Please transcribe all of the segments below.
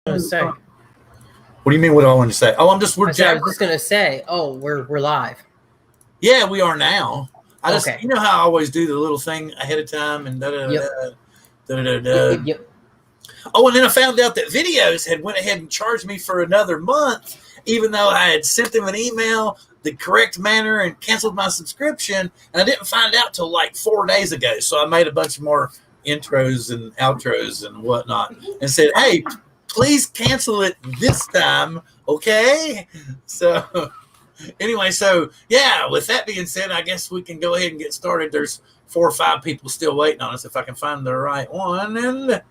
gonna say. What do you mean? What do I want to say? Oh, I was just gonna say. Oh, we're live. Yeah, we are now. I just, Okay. you know how I always do the little thing ahead of time and da da da da da da. Yep. Oh, and then I found out that Videos had went ahead and charged me for another month, even though I had sent them an email the correct manner and canceled my subscription, and I didn't find out till like 4 days ago. So I made a bunch more intros and outros and whatnot, and said, "Hey, please cancel it this time, okay?" So anyway, so yeah, with that being said, I guess we can go ahead and get started. There's 4 or 5 people still waiting on us if I can find the right one. And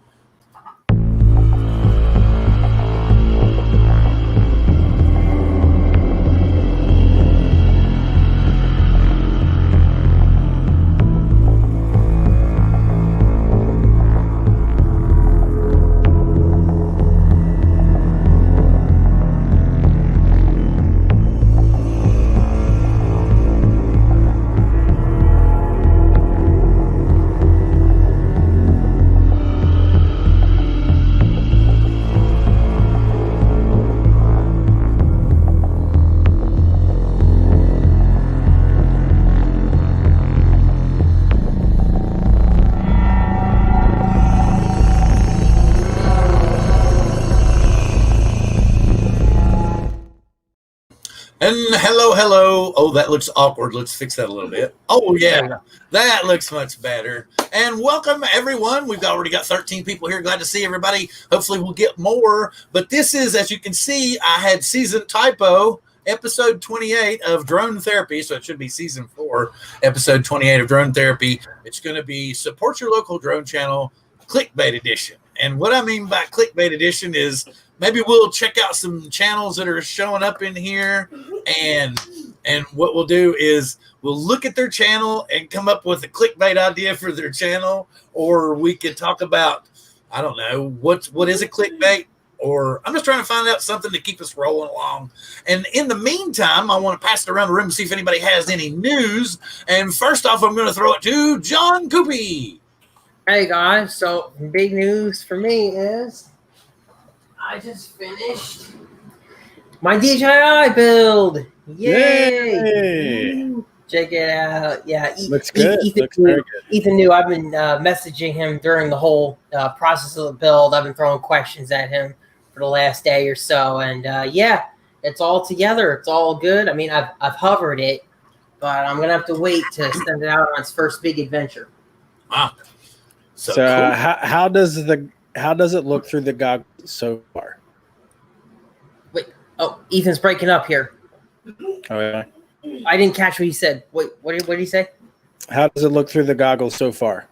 hello. Oh, that looks awkward. Let's fix that a little bit. Oh, yeah, that looks much better. And welcome, everyone. We've already got 13 people here. Glad to see everybody. Hopefully, we'll get more. But this is, as you can see, I had season typo, episode 28 of Drone Therapy. So it should be season 4, episode 28 of Drone Therapy. It's going to be Support Your Local Drone Channel, CLICKBAIT Edition. And what I mean by CLICKBAIT Edition is maybe we'll check out some channels that are showing up in here, and what we'll do is we'll look at their channel and come up with a clickbait idea for their channel, or we could talk about, I don't know, what is a clickbait, or I'm just trying to find out something to keep us rolling along. And in the meantime, I want to pass it around the room and see if anybody has any news. And first off, I'm going to throw it to John Cuppi. Hey guys, so big news for me is I just finished my DJI build. Yay! Check it out. Yeah, looks good. Ethan knew. I've been messaging him during the whole process of the build. I've been throwing questions at him for the last day or so, and yeah, it's all together. It's all good. I mean, I've hovered it, but I'm gonna have to wait to send it out on its first big adventure. Wow. So cool. How does it look through the goggles so far? Wait, Ethan's breaking up here. Oh yeah. I didn't catch what he said. Wait, what did he say? How does it look through the goggles so far?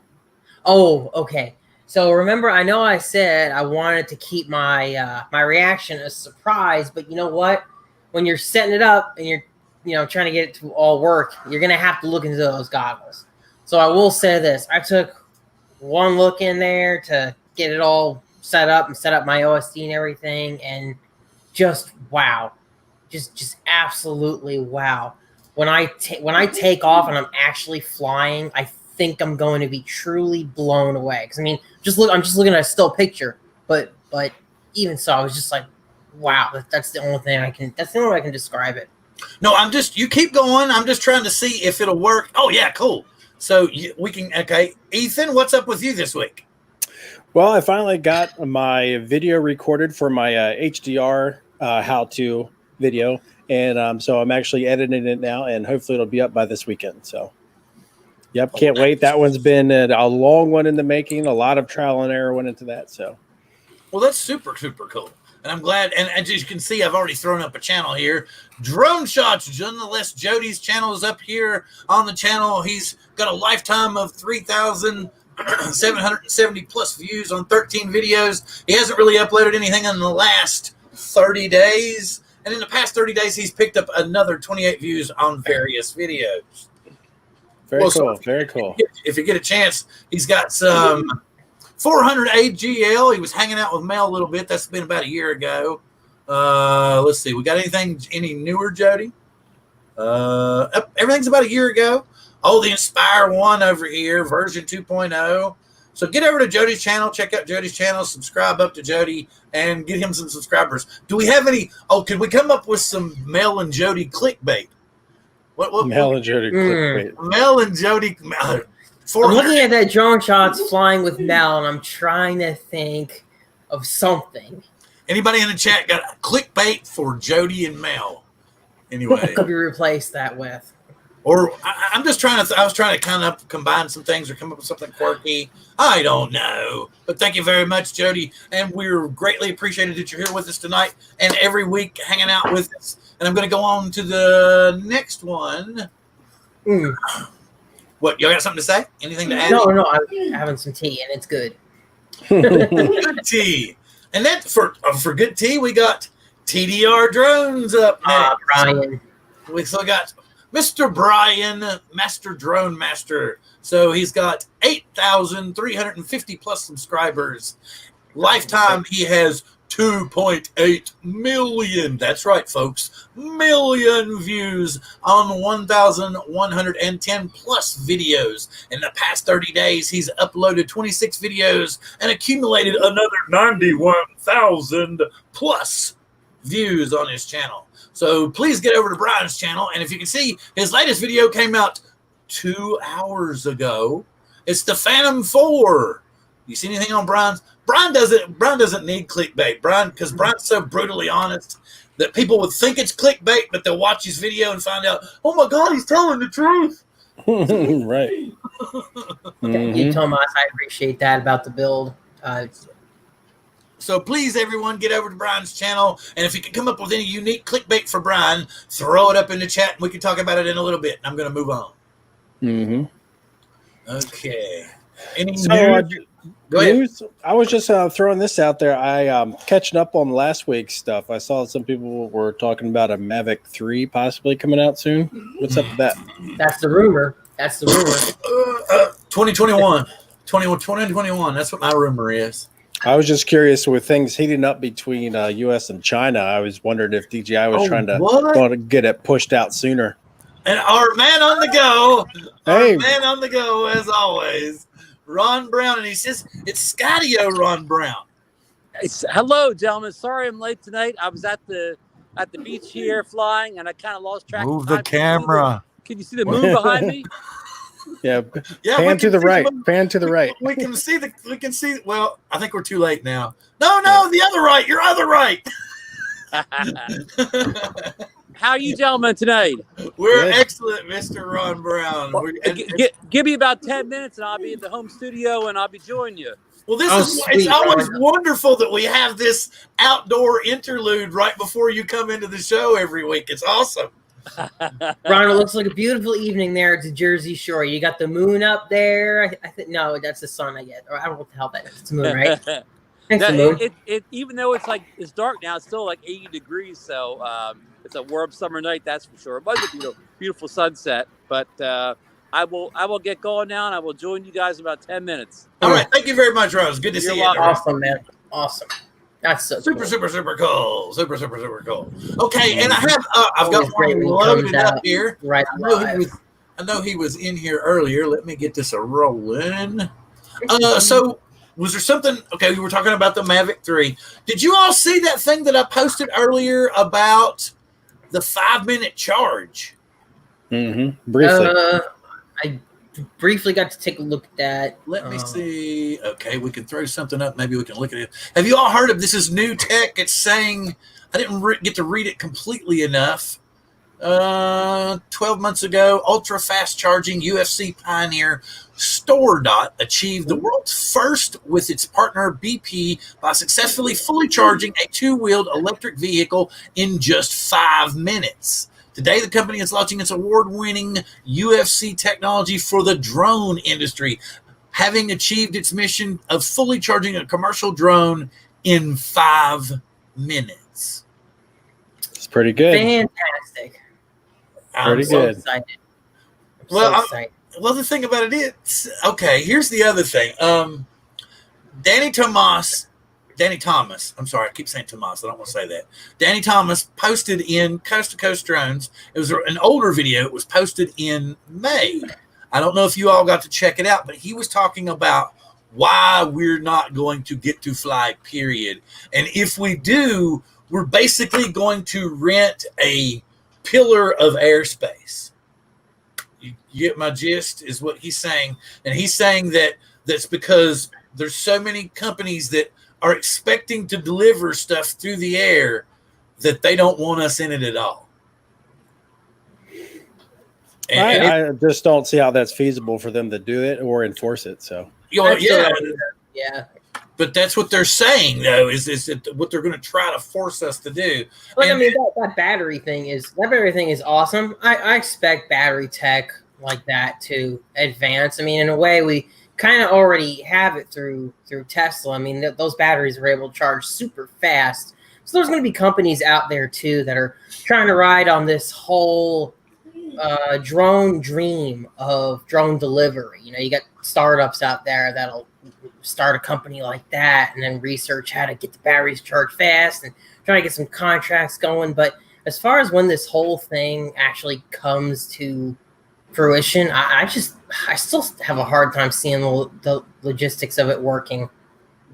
Oh, okay. So remember, I know I said I wanted to keep my my reaction a surprise, but you know what? When you're setting it up and you're trying to get it to all work, you're gonna have to look into those goggles. So I will say this: I took one look in there to get it all set up and set up my OSD and everything, and just wow, just absolutely wow. When I take off and I'm actually flying, I think I'm going to be truly blown away. Because I mean, I'm just looking at a still picture, but even so, I was just like, wow, that's the only thing I can. That's the only way I can describe it. No, you keep going. I'm just trying to see if it'll work. Oh yeah, cool. So we can, okay. Ethan, what's up with you this week? Well, I finally got my video recorded for my HDR how-to video, and so I'm actually editing it now, and hopefully it'll be up by this weekend. So, yep, can't wait. That one's been a long one in the making. A lot of trial and error went into that. So, well, that's super cool. And I'm glad, and as you can see, I've already thrown up a nonetheless here. Drone Shots, nonetheless, Jody's channel is up here on the channel. He's got a lifetime of 3,770 plus views on 13 videos. He hasn't really uploaded anything in the last 30 days. And in the past 30 days, he's picked up another 28 views on various videos. Very cool. Very cool. If you get a chance, he's got some 400 AGL. He was hanging out with Mel a little bit. That's been about a year ago. Let's see. We got any newer, Jody? Everything's about a year ago. Oh, the Inspire 1 over here, version 2.0. So get over to Jody's channel, check out Jody's channel, subscribe up to Jody, and get him some subscribers. Do we have any? Oh, can we come up with some Mel and Jody clickbait? Mel and Jody clickbait. Mel and Jody. I'm looking at that drone shots flying with Mel, and I'm trying to think of something. Anybody in the chat got a clickbait for Jody and Mel? Anyway, What could we replace that with? or I'm just trying to. I was trying to kind of combine some things or come up with something quirky. I don't know, but thank you very much, Jody, and we're greatly appreciated that you're here with us tonight and every week hanging out with us. And I'm going to go on to the next one. What, you got something to say? Anything to add? No, I'm having some tea, and it's good. Good tea. And that for good tea, we got TDR Drones up next. Brian. We still got Mr. Brian, Master Drone Master. So he's got 8,350 plus subscribers. Lifetime, he has 2.8 million. That's right, folks. Million views on 1,110 plus videos. In the past 30 days, he's uploaded 26 videos and accumulated another 91,000 plus views on his channel. So please get over to Brian's channel. And if you can see, his latest video came out 2 hours ago. It's the Phantom 4. You see anything on Brian's? Brian doesn't need clickbait. Because Brian's so brutally honest that people would think it's clickbait, but they'll watch his video and find out, oh my God, he's telling the truth. Right. You, Thomas, I appreciate that about the build. So please, everyone, get over to Brian's channel. And if you can come up with any unique clickbait for Brian, throw it up in the chat and we can talk about it in a little bit. I'm going to move on. Okay. Any news? Go ahead. I was just throwing this out there. I catching up on last week's stuff. I saw some people were talking about a Mavic 3 possibly coming out soon. What's up with that? That's the rumor. 2021. 2021. That's what my rumor is. I was just curious with things heating up between U.S. and China. I was wondering if DJI was trying to get it pushed out sooner. And our man on the go, hey, man on the go as always, Ron Brown, and he says it's Skydio Ron Brown. Hello, gentlemen. Sorry I'm late tonight. I was at the beach here flying, and I kind of lost track. Move the camera. Can you see the moon behind me? Yeah, pan to the right. Pan to the right. We can see. Well, I think we're too late now. No, the other right. Your other right. How are you gentlemen tonight? We're excellent, Mr. Ron Brown. Give me about 10 minutes, and I'll be in the home studio, and I'll be joining you. Well, it's always wonderful that we have this outdoor interlude right before you come into the show every week. It's awesome. Ron, it looks like a beautiful evening there at the Jersey Shore. You got the moon up there. I think no, that's the sun. I get, or I don't know what the hell that is. It's the moon, right? Thanks, the moon. It even though it's dark now, it's still like 80 degrees. So it's a warm summer night, that's for sure. It was a beautiful sunset, but I will get going now, and I will join you guys in about 10 minutes. All right, thank you very much, Rose. Good to see you. Awesome, man. Awesome. That's so super cool. Super cool. Okay, and I've got one one loaded up here. Right. I know he was in here earlier. Let me get this rolling. So was there something? Okay, we were talking about the Mavic 3. Did you all see that thing that I posted earlier about the 5-minute charge? Briefly. I briefly got to take a look at that. Let me see. Okay, we can throw something up. Maybe we can look at it. Have you all heard of this? Is new tech. It's saying, I didn't get to read it completely enough. 12 months ago, ultra fast charging UFC pioneer StoreDot achieved the world's first with its partner BP by successfully fully charging a 2-wheeled electric vehicle in just 5 minutes. Today, the company is launching its award-winning UFC technology for the drone industry, having achieved its mission of fully charging a commercial drone in 5 minutes. It's pretty good. Fantastic. Pretty good. Excited. Well, the thing about it is, okay, here's the other thing. Danny Thomas, I'm sorry, I keep saying Tomas. I don't want to say that. Danny Thomas posted in Coast to Coast Drones. It was an older video. It was posted in May. I don't know if you all got to check it out, but he was talking about why we're not going to get to fly, period. And if we do, we're basically going to rent a pillar of airspace. You get my gist, is what he's saying. And he's saying that that's because there's so many companies that are expecting to deliver stuff through the air that they don't want us in it at all. And I just don't see how that's feasible for them to do it or enforce it. So, yeah. But that's what they're saying, though, is that what they're going to try to force us to do. Like, I mean, that battery thing is awesome. I expect battery tech like that to advance. I mean, in a way, we kind of already have it through Tesla. I mean, those batteries are able to charge super fast. So there's going to be companies out there too that are trying to ride on this whole drone dream of drone delivery. You know, you got startups out there that'll start a company like that and then research how to get the batteries charged fast and try to get some contracts going. But as far as when this whole thing actually comes to fruition, I still have a hard time seeing the logistics of it working.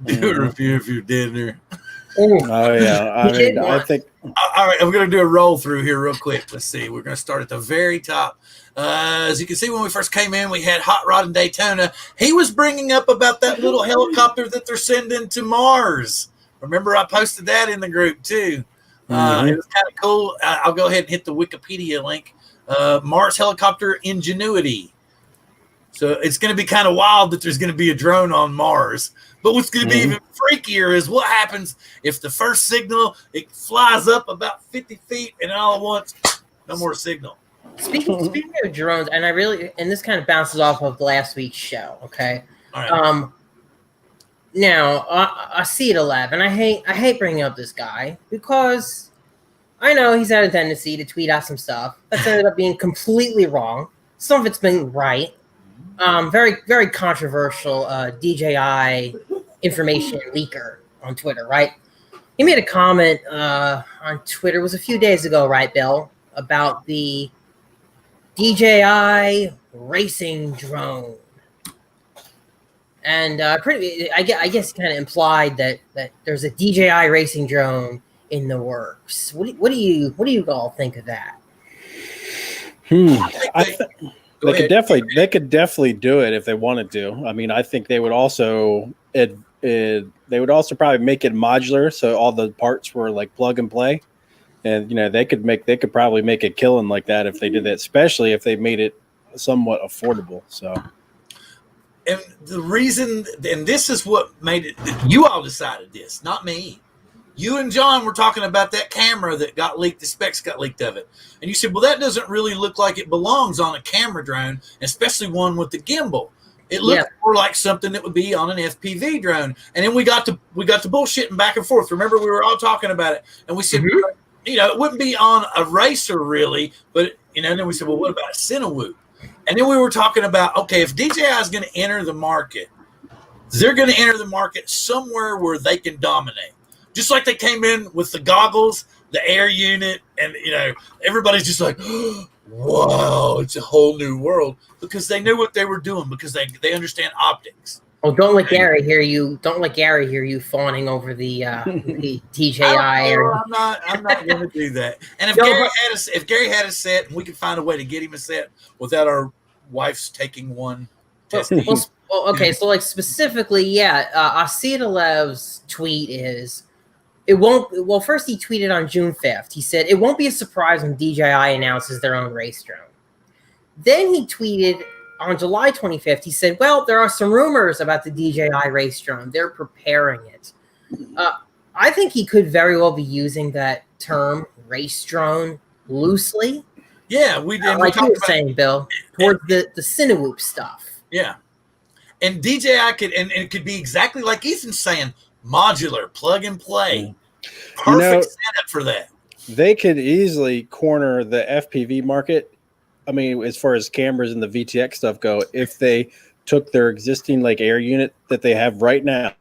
Do a review if you did there. Oh yeah, I think. All right, I'm going to do a roll through here real quick. Let's see. We're going to start at the very top. As you can see, when we first came in, we had Hot Rod in Daytona. He was bringing up about that little helicopter that they're sending to Mars. Remember, I posted that in the group too. It was kind of cool. I'll go ahead and hit the Wikipedia link. Mars helicopter Ingenuity. So it's going to be kind of wild that there's going to be a drone on Mars. But what's going to be even freakier is what happens if the first signal, it flies up about 50 feet and all at once, no more signal. Speaking of drones, and this kind of bounces off of last week's show, okay? All right. Now, I see it 11. I hate bringing up this guy because I know he's had a tendency to tweet out some stuff that's ended up being completely wrong. Some of it's been right. Very, very controversial DJI information leaker on Twitter, right? He made a comment on Twitter, it was a few days ago, right, Bill, about the DJI racing drone. And I guess kind of implied that there's a DJI racing drone in the works. What do you all think of that? They could definitely do it if they wanted to. I mean, I think they would also probably make it modular, so all the parts were like plug and play, and they could probably make a killing like that if they did that, especially if they made it somewhat affordable. So, and the reason, and this is what made it, you all decided this, not me. You and John were talking about that camera that got leaked, the specs got leaked of it. And you said, well, that doesn't really look like it belongs on a camera drone, especially one with the gimbal. It looks more like something that would be on an FPV drone. And then we got to bullshitting back and forth. Remember, we were all talking about it. And we said, it wouldn't be on a racer really. But, and then we said, well, what about a Cinewoop? And then we were talking about, okay, if DJI is going to enter the market, they're going to enter the market somewhere where they can dominate. Just like they came in with the goggles, the air unit, and everybody's just like, wow, it's a whole new world, because they knew what they were doing, because they understand optics. Oh, don't let Gary hear you. Don't let Gary hear you fawning over the DJI. I'm not going to do that. And if Gary had a set, and we could find a way to get him a set without our wives taking one. Okay, so like specifically, Asidalev's tweet is. It won't. Well, first he tweeted on June 5th. He said, it won't be a surprise when DJI announces their own race drone. Then he tweeted on July 25th. He said, well, there are some rumors about the DJI race drone. They're preparing it. I think he could very well be using that term race drone loosely. Yeah, we did. Like you were saying, Bill, towards the Cinewoop stuff. Yeah. And DJI could, and it could be exactly like Ethan's saying, modular, plug and play. Perfect setup for that. They could easily corner the FPV market. I mean, as far as cameras and the VTX stuff go, if they took their existing like air unit that they have right now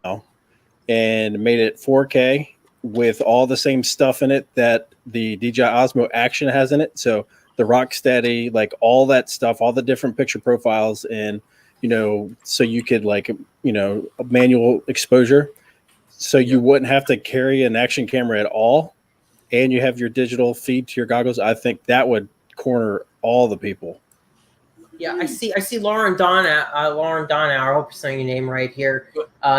and made it 4K with all the same stuff in it that the DJI Osmo Action has in it. So the Rocksteady, like all that stuff, all the different picture profiles, and so you could a manual exposure, so you wouldn't have to carry an action camera at all, and you have your digital feed to your goggles. I think that would corner all the people. Yeah, I see Lauren Donau, I hope I'm saying your name right here.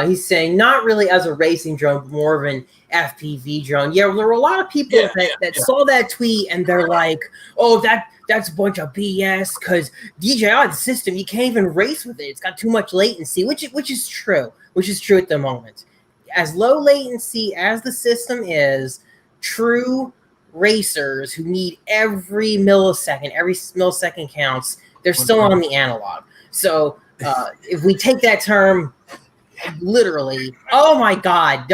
He's saying not really as a racing drone, but more of an FPV drone. Yeah, there were a lot of people that saw that tweet and they're like, oh, that's a bunch of BS because DJI, the system, you can't even race with it. It's got too much latency, which is true at the moment. As low latency as the system is, true racers who need every millisecond counts, they're still on the analog. So if we take that term literally, oh my God.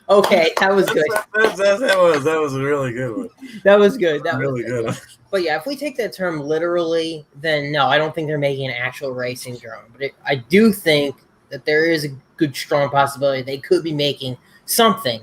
Okay, that was good. That was a really good one. That was good. Really good. But yeah, if we take that term literally, then no, I don't think they're making an actual racing drone. But I do think that there is a good, strong possibility they could be making something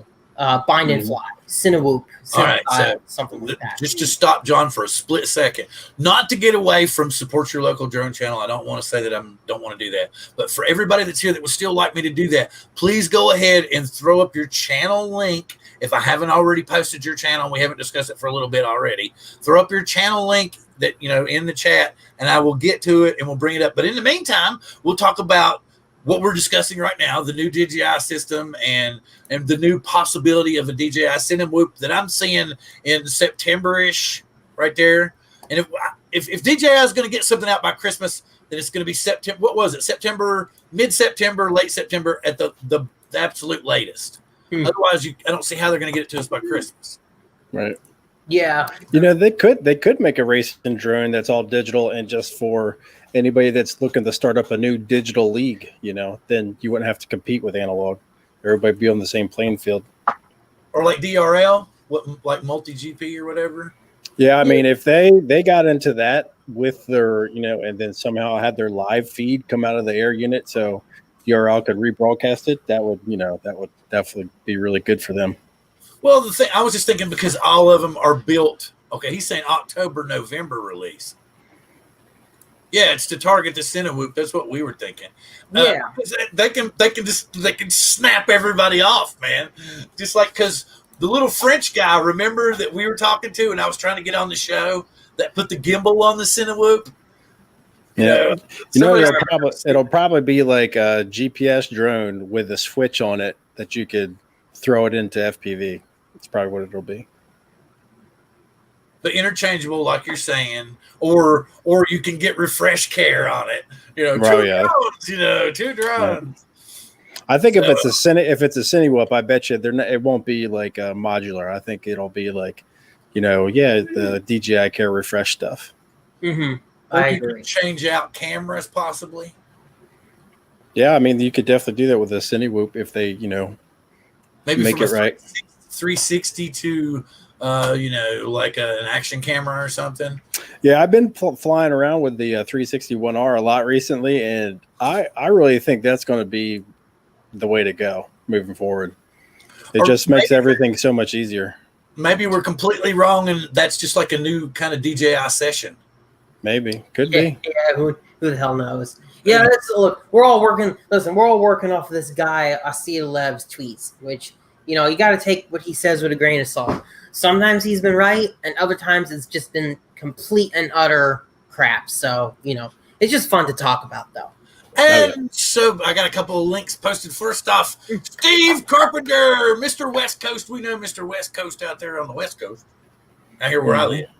bind and fly, Cinewoop, all right, so something like that. Just to stop John for a split second, not to get away from support your local drone channel. I don't want to say that I don't want to do that, but for everybody that's here that would still like me to do that, please go ahead and throw up your channel link. If I haven't already posted your channel, we haven't discussed it for a little bit already, throw up your channel link that in the chat, and I will get to it and we'll bring it up. But in the meantime, we'll talk about what we're discussing right now, the new DJI system and the new possibility of a DJI Cinewoop that I'm seeing in September-ish right there. And if DJI is going to get something out by Christmas, then it's going to be September. What was it? September, mid-September, late September at the absolute latest. Otherwise, I don't see how they're going to get it to us by Christmas. Right. Yeah. They could make a racing drone that's all digital and just for anybody that's looking to start up a new digital league, then you wouldn't have to compete with analog. Everybody be on the same playing field. Or like DRL, like multi-GP or whatever. Yeah, I mean, if they got into that with their, and then somehow had their live feed come out of the air unit so DRL could rebroadcast it, that would definitely be really good for them. Well, the thing I was just thinking, because all of them are built. Okay, he's saying October, November release. Yeah, it's to target the Cinewoop. That's what we were thinking. Yeah, they can snap everybody off, man. Just like, because the little French guy, remember that we were talking to, and I was trying to get on the show, that put the gimbal on the Cinewoop. Yeah, it'll probably be like a GPS drone with a switch on it that you could throw it into FPV. That's probably what it'll be. But interchangeable, like you're saying, or you can get refresh care on it. Two drones. I think if it's a Cinewoop, I bet you it won't be like a modular. I think it'll be like, the DJI Care refresh stuff. Mm-hmm. I agree. Change out cameras possibly. Yeah, I mean, you could definitely do that with a Cinewoop if they, maybe make it right. 360 to like an action camera or something. Yeah, I've been flying around with the 361R a lot recently, and I really think that's going to be the way to go moving forward. It just makes everything so much easier. Maybe we're completely wrong, and that's just like a new kind of DJI session. Maybe could be. Yeah, who the hell knows? Yeah, look, we're all working. Listen, we're all working off of this guy Asia Lev's tweets, which you got to take what he says with a grain of salt. Sometimes he's been right, and other times it's just been complete and utter crap. So it's just fun to talk about, though. And so I got a couple of links posted. First off, Steve Carpenter, Mr. West Coast. We know Mr. West Coast out there on the West Coast. Out here where I live.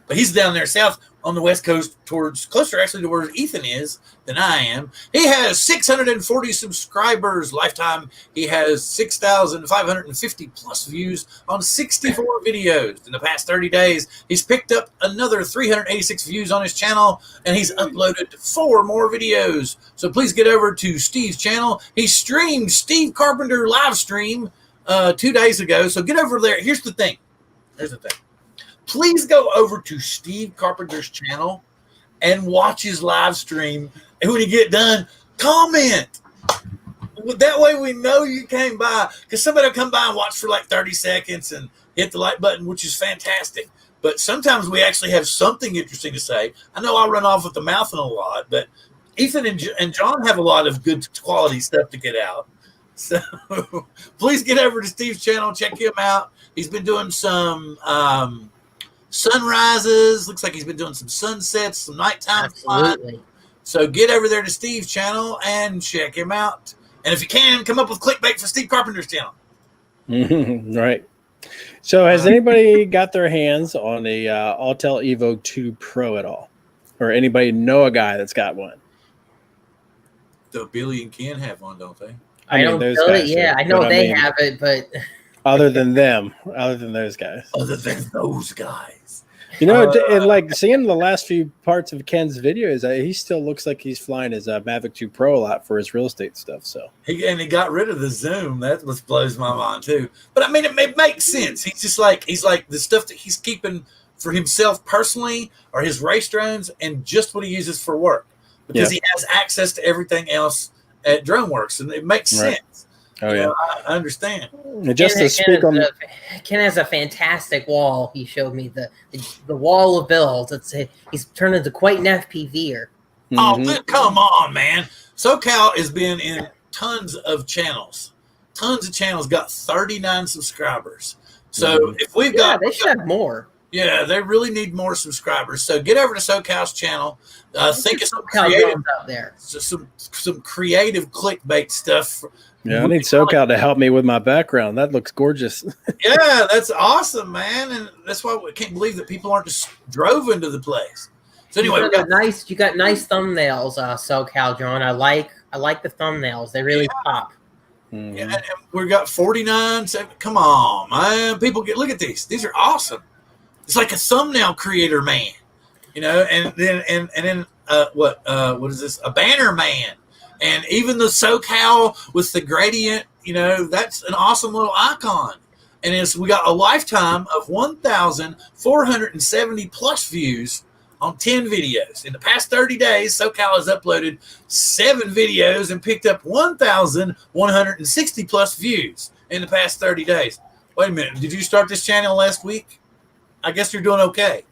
But he's down there south on the West Coast, closer actually to where Ethan is than I am. He has 640 subscribers lifetime. He has 6,550 plus views on 64 videos in the past 30 days. He's picked up another 386 views on his channel, and he's uploaded 4 more videos. So please get over to Steve's channel. He streamed Steve Carpenter live stream 2 days ago. So get over there. Here's the thing. Please go over to Steve Carpenter's channel and watch his live stream. And when you get done, comment. That way we know you came by. Because somebody will come by and watch for like 30 seconds and hit the like button, which is fantastic. but sometimes we actually have something interesting to say. I know I run off with the mouth a lot, but Ethan and John have a lot of good quality stuff to get out. So please get over to Steve's channel, check him out. He's been doing some sunrises. Looks like he's been doing some sunsets, some nighttime Absolutely. fun. So get over there to Steve's channel and check him out. And if you can, come up with clickbait for Steve Carpenter's channel. Right. So has anybody got their hands on a Autel Evo 2 Pro at all? Or anybody know a guy that's got one? The Billy and Ken have one, don't they? I don't know it. Yeah, I know they have it, but other than them, other than those guys. Other than those guys. You know, and like seeing the last few parts of Ken's videos, he still looks like he's flying his Mavic 2 Pro a lot for his real estate stuff. So he got rid of the zoom. That was blows my mind too. But I mean, it makes sense. He's like the stuff that he's keeping for himself personally are his race drones and just what he uses for work because he has access to everything else at DroneWorks, and it makes sense. Oh yeah, I understand. And just to speak on, Ken has a fantastic wall. He showed me the wall of builds. He's turned into quite an FPVer. Oh, come on, man! SoCal has been in tons of channels. Tons of channels got 39 subscribers. So if we've got, they should have more. Yeah, they really need more subscribers. So get over to SoCal's channel. Think of some creative out there. Some creative clickbait stuff. Yeah, I need SoCal to help me with my background. That looks gorgeous. Yeah, that's awesome, man. And that's why we can't believe that people aren't just drove into the place. So anyway, you got nice thumbnails, SoCal John. I like the thumbnails. They really pop. Yeah, and we've got 49. Come on, man. People look at these. These are awesome. It's like a thumbnail creator, man. You know, and then what is this? A banner man. And even the SoCal with the gradient, you know, that's an awesome little icon. And we got a lifetime of 1,470 plus views on 10 videos. In the past 30 days, SoCal has uploaded 7 videos and picked up 1,160 plus views in the past 30 days. Wait a minute. Did you start this channel last week? I guess you're doing okay.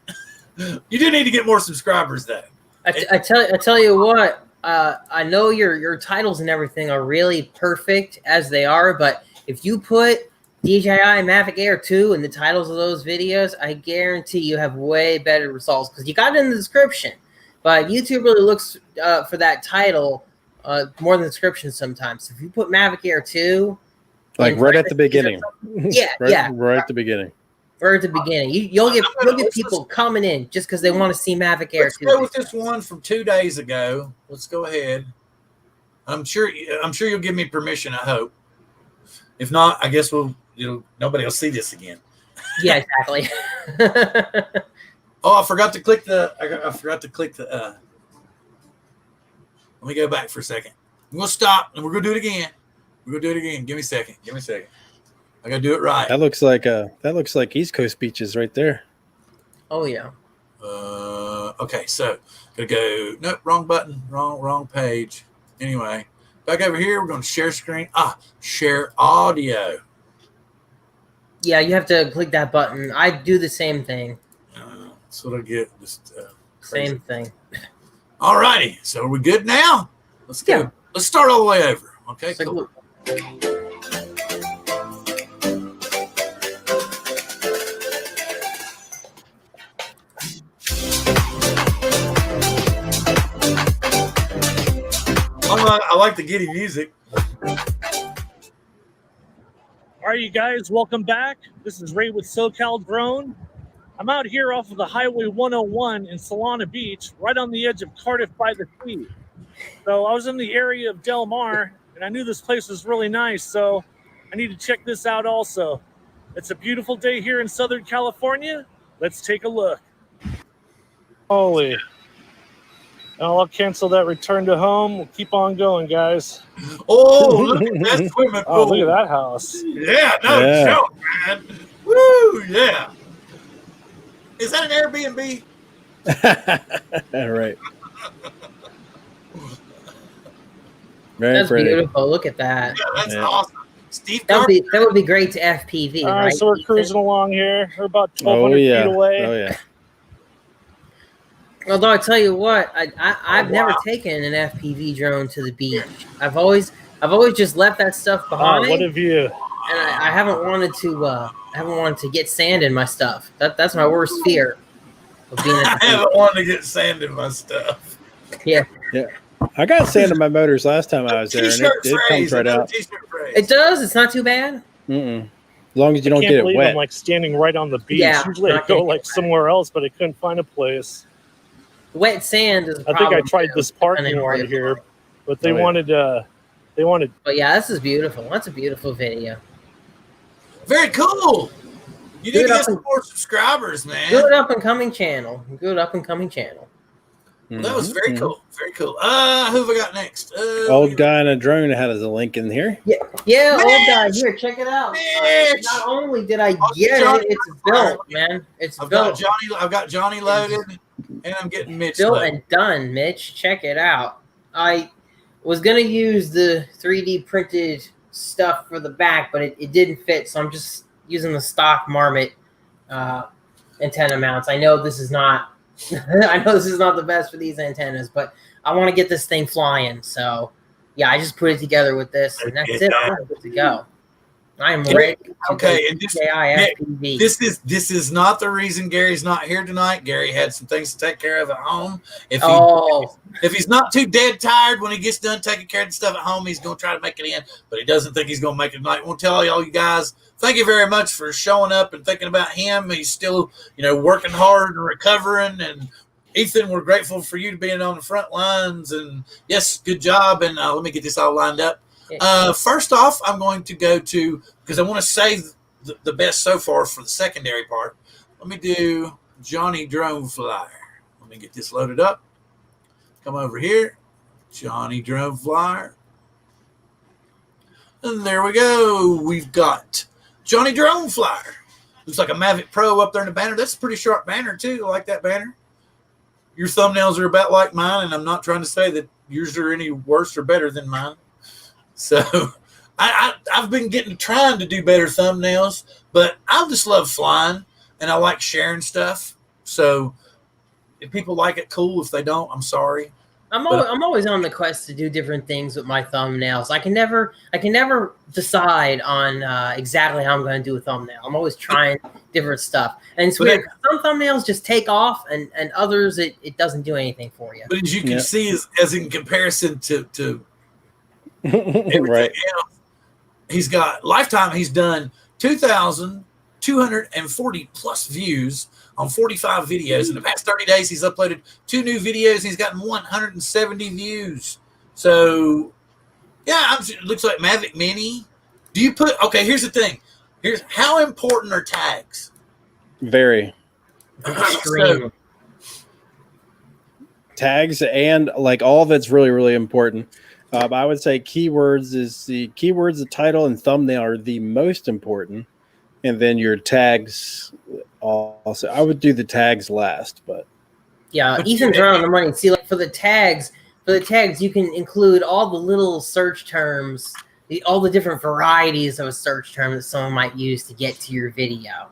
You do need to get more subscribers, though. I tell you what. I know your titles and everything are really perfect as they are, but if you put DJI Mavic Air 2 in the titles of those videos, I guarantee you have way better results because you got it in the description. But YouTube really looks for that title more than the description sometimes. So if you put Mavic Air 2, like right at the beginning, right at the beginning. Right at the beginning, you'll get people coming in just because they want to see Mavic Air 2. Let's go with this one from 2 days ago. Let's go ahead. I'm sure you'll give me permission. I hope. If not, I guess nobody will see this again. Yeah, exactly. Oh, I forgot to click the. Let me go back for a second. We'll stop and we're gonna do it again. Give me a second. I gotta do it right. That looks like East Coast beaches right there. Oh yeah. Okay, so gonna go. Nope, wrong button. Wrong page. Anyway, back over here. We're gonna share screen. Share audio. Yeah, you have to click that button. I do the same thing. That's what I get. Just same thing. All righty. So are we good now? Let's go. Yeah. Let's start all the way over. Okay. Cool. I like the giddy music. All right, you guys, welcome back. This is Ray with SoCal Drone. I'm out here off of the Highway 101 in Solana Beach, right on the edge of Cardiff by the Sea. So I was in the area of Del Mar, and I knew this place was really nice, so I need to check this out also. It's a beautiful day here in Southern California. Let's take a look. Holy. I'll cancel that return to home. We'll keep on going, guys. Oh, look at that swimming pool. Oh, look at that house. Yeah, no joke, man. Woo, yeah. Is that an Airbnb? Right. That's beautiful. Look at that. Yeah, that's awesome. Steve That Carpenter. would be great to FPV, All right? right, so we're Ethan? cruising along here. We're about Oh 1,200 yeah. feet away. Oh yeah. Although I tell you what, I've Oh, never wow. taken an FPV drone to the beach. I've always just left that stuff behind, What have you? and I haven't wanted to get sand in my stuff. That's my worst fear of being at I the beach. haven't wanted to get sand in my stuff. Yeah, Yeah. I got sand in my motors last time I was there, and T-shirt it comes phrase. right Another out. T-shirt phrase. it does. It's not too bad. Mm-mm. As long as you don't Can't get it believe wet. I'm like standing right on the beach. Yeah, Usually I not go gonna like get wet. somewhere else, but I couldn't find a place. Wet sand is a I think problem. I tried too, this depending parking on where lot you here, are. but they Oh, yeah. wanted. But yeah, this is beautiful. That's a beautiful video. Very cool. You need Good to get up some and- more subscribers, man. Good up and coming channel. Good up and coming channel. Well, that was Mhm, very mhm. cool. Very cool. Who have we got next? Old guy in a drone had a link in here. Yeah, old guy. Mitch! Here, check it out. Mitch! Not only did I Oh, get Johnny, it, it's built, man. It's I've built. got Johnny loaded, and I'm getting Mitch Built loaded. and done, Mitch. Check it out. I was gonna use the 3D printed stuff for the back, but it didn't fit, so I'm just using the stock Marmot antenna mounts. I know this is not I know this is not the best for these antennas, but I want to get this thing flying. So yeah, I just put it together with this, and that's it. I'm good to go. I am ready to Okay, go and this- DJI FPV. This is not the reason Gary's not here tonight. Gary had some things to take care of at home. If he's not too dead tired when he gets done taking care of the stuff at home, he's going to try to make it in, but he doesn't think he's going to make it tonight. I want to tell all you guys, thank you very much for showing up and thinking about him. He's still, working hard and recovering. And Ethan, we're grateful for you being on the front lines. And yes, good job. And let me get this all lined up. First off, I'm going to go to, because I want to save the best so far for the secondary part. Let me do Johnny Drone Flyer. Let me get this loaded up. Come over here, Johnny Drone Flyer. And there we go. We've got Johnny Drone Flyer. Looks like a Mavic Pro up there in the banner. That's a pretty sharp banner, too. I like that banner. Your thumbnails are about like mine, and I'm not trying to say that yours are any worse or better than mine. So I've been trying to do better thumbnails, but I just love flying, and I like sharing stuff. So if people like it, cool. If they don't, I'm sorry. I'm always on the quest to do different things with my thumbnails. I can never decide on exactly how I'm going to do a thumbnail. I'm always trying different stuff, and it's weird. Some thumbnails just take off, and others it doesn't do anything for you. But as you can see, as in comparison to everything Right. else, he's got lifetime. He's done 2,240 plus views on 45 videos. In the past 30 days, he's uploaded 2 new videos. And he's gotten 170 views. So, yeah, it looks like Mavic Mini. Do you put? Okay, here's the thing. Here's how important are tags? Very. Extreme. Tags and like all of it's really, really important. I would say keywords, the title and thumbnail are the most important. And then your tags also. I would do the tags last, but Yeah, Ethan's right on the money. See, like for the tags, you can include all the little search terms, all the different varieties of a search term that someone might use to get to your video.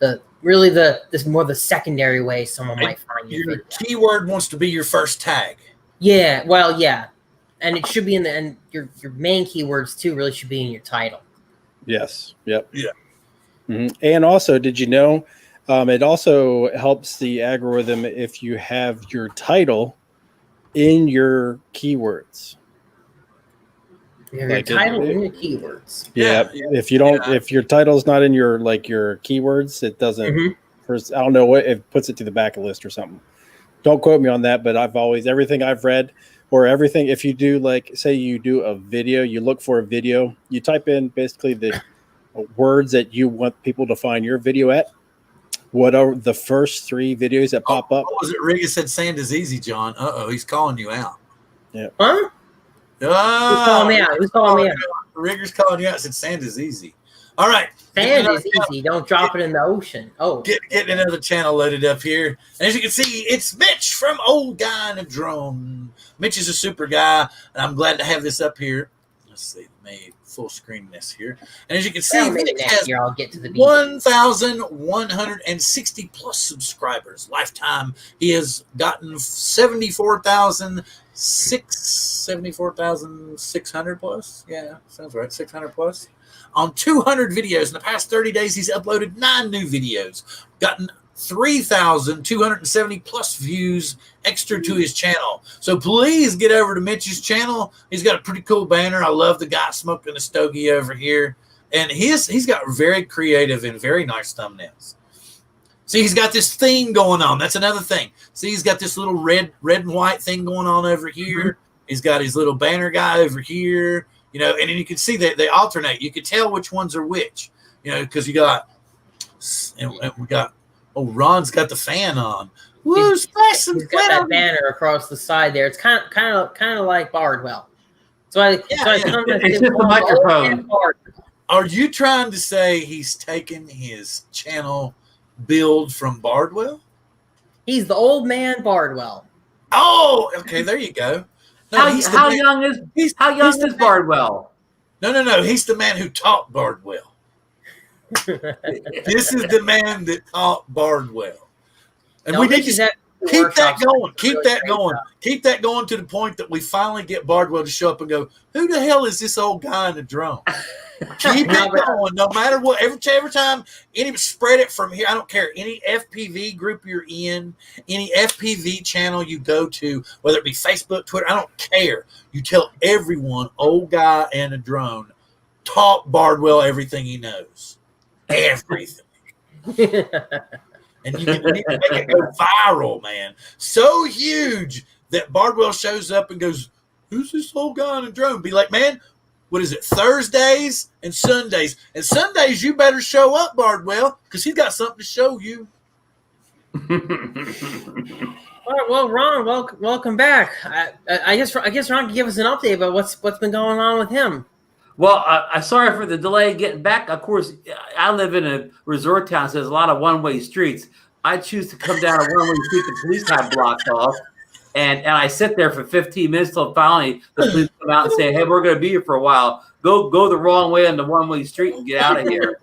This more the secondary way someone might find your Your video. keyword wants to be your first tag. Yeah, well, yeah, and it should be and your main keywords too really should be in your title. yes. Yep. Yeah. Mhm. And also, did you know it also helps the algorithm if you have your title in your keywords? Your Like title and your keywords. Yeah. If you don't, if your title's not in your keywords, it doesn't. Mhm. First, I don't know what it puts it to the back of the list or something. Don't quote me on that, but everything I've read or everything. If you do say you do a video, you look for a video, you type in basically the words that you want people to find your video at. What are the first 3 videos that pop up? What was it? Riga said sand is easy, John. He's calling you out. Huh? Who's calling me out? Who's calling me out? Rigger's calling you out. Said sand is easy. All right. Sand is easy. Don't drop it in the ocean. Oh, Getting another channel loaded up here. And as you can see, it's Mitch from Old Guy in a Drone. Mitch is a super guy, and I'm glad to have this up here. Let's see, let me full screen this here. And as you can see, Well, maybe Vic next has year I'll get to the beach. 1,160 plus subscribers. Lifetime, he has gotten 74,600 plus. Yeah, sounds right. 600 plus. On 200 videos. In the past 30 days, he's uploaded 9 new videos. Gotten 3,270 plus views extra to his channel. So please get over to Mitch's channel. He's got a pretty cool banner. I love the guy smoking a stogie over here. And he's got very creative and very nice thumbnails. See, he's got this theme going on. That's another thing. See, he's got this little red and white thing going on over here. He's got his little banner guy over here. You know, and then you can see that they alternate. You can tell which ones are which. You know, because you got, and we got. Oh, Ron's got the fan on. Woo, He's got that banner across the side there. It's kind of like Bardwell. It's just the microphone. Are you trying to say he's taken his channel build from Bardwell? He's the old man Bardwell. Oh, okay, there you go. No, How young is Bardwell? No. He's the man who taught Bardwell. This is the man that taught Bardwell. And we need to keep that going. Keep that going. Keep that going to the point that we finally get Bardwell to show up and go, who the hell is this old guy in the drone? Keep it going. No matter what. Every time, spread it from here. I don't care. Any FPV group you're in, any FPV channel you go to, whether it be Facebook, Twitter, I don't care. You tell everyone, old guy and a drone taught Bardwell everything he knows. Everything. And you need to make it go viral, man. So huge that Bardwell shows up and goes, who's this old guy in a drone? Be like, man, what is it? Thursdays and Sundays. And Sundays, you better show up, Bardwell, because he's got something to show you. All right, well, Ron, welcome back. I guess Ron can give us an update about what's been going on with him. Well, I'm sorry for the delay getting back. Of course, I live in a resort town, so there's a lot of one-way streets. I choose to come down a one-way street the police have blocked off, and I sit there for 15 minutes till finally the police come out and say, hey, we're going to be here for a while. Go the wrong way on the one-way street and get out of here.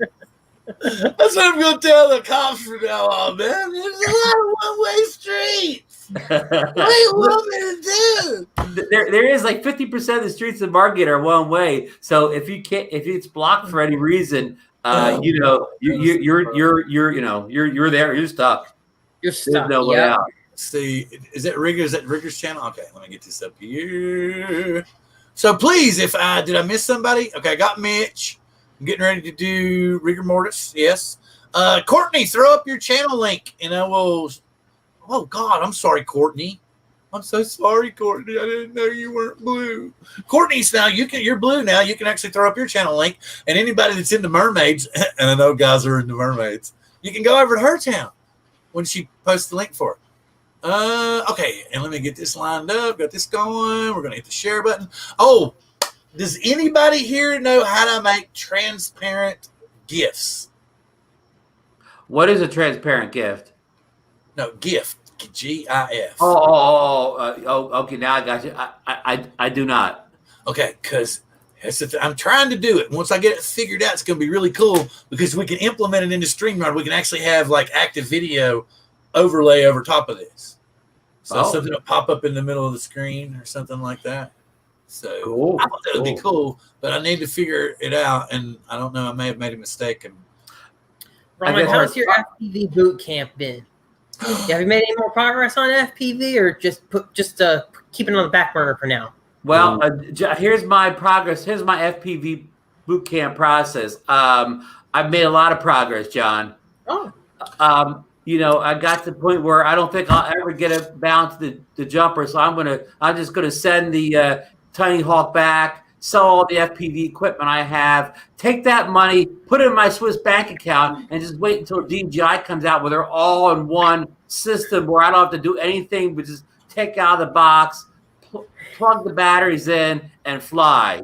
That's what I'm going to tell the cops from now on, man. There's a lot of one-way streets. What do you want me to do? There is like 50% of the streets in Margate are one way. So if it's blocked for any reason, you're there. You're stuck. You're stuck. There's no way out. See, is that Rigger's channel? Okay, let me get this up here. So please, did I miss somebody? Okay, I got Mitch. I'm getting ready to do rigor mortis. Yes. Courtney, throw up your channel link, and I will. Oh God, I'm sorry, Courtney. I'm so sorry, Courtney. I didn't know you weren't blue. Courtney's now you're blue now. You can actually throw up your channel link, and anybody that's into mermaids, and I know guys are into mermaids, you can go over to her town when she posts the link for it. Okay, and let me get this lined up. Got this going. We're gonna hit the share button. Oh, does anybody here know how to make transparent GIFs? What is a transparent gift? No, GIF. GIF. Okay. Now I got you. I do not. Okay, because I'm trying to do it. Once I get it figured out, it's going to be really cool because we can implement it into StreamYard. We can actually have like active video overlay over top of this. So something will pop up in the middle of the screen or something like that. So cool. I thought that would be cool, but I need to figure it out. And I don't know. I may have made a mistake. Ron, how's your FPV boot camp been? Have you made any more progress on FPV, or just keep it on the back burner for now? Well, here's my progress. Here's my FPV boot camp process. I've made a lot of progress, John. Oh. I got to the point where I don't think I'll ever get it bound to the jumper. So I'm just gonna send the Tiny Hawk back, sell all the FPV equipment I have, take that money, put it in my Swiss bank account, and just wait until DJI comes out with their all-in-one system where I don't have to do anything but just take out of the box, plug the batteries in, and fly.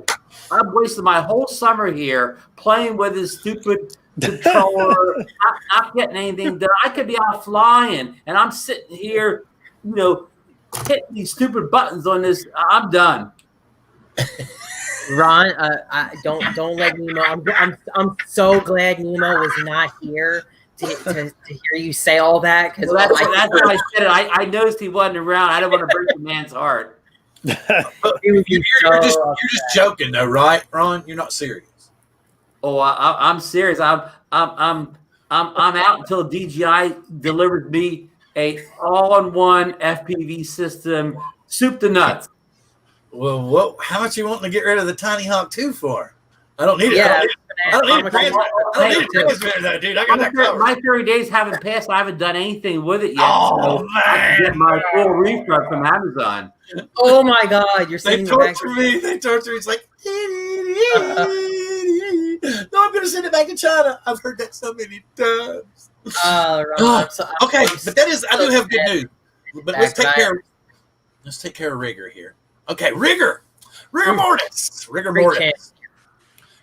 I've wasted my whole summer here playing with this stupid controller, not getting anything done. I could be out flying, and I'm sitting here, hitting these stupid buttons on this. I'm done. Ron, don't let Nemo. I'm so glad Nemo was not here to hear you say all that, because Well, that's why I said it. I noticed he wasn't around. I don't want to break the man's heart. You're just joking, though, right, Ron? You're not serious. Oh, I'm serious. I'm out until DJI delivers me a all-in-one FPV system, soup to nuts. Well, how much you wanting to get rid of the Tiny Hawk 2 for? I don't need it. Yeah, I don't need a transmitter, though, dude. I got that covered. My 30 days haven't passed. I haven't done anything with it yet. Oh, so I can get my full refund from Amazon. Oh my God, you're They saying torture me. They torture me. It's like, no, I'm going to send it back to China. I've heard that so many times. Okay, but that is, I do have good news. But let's take care of Rigger here. Okay, Rigger Mortis. Rigger Mortis.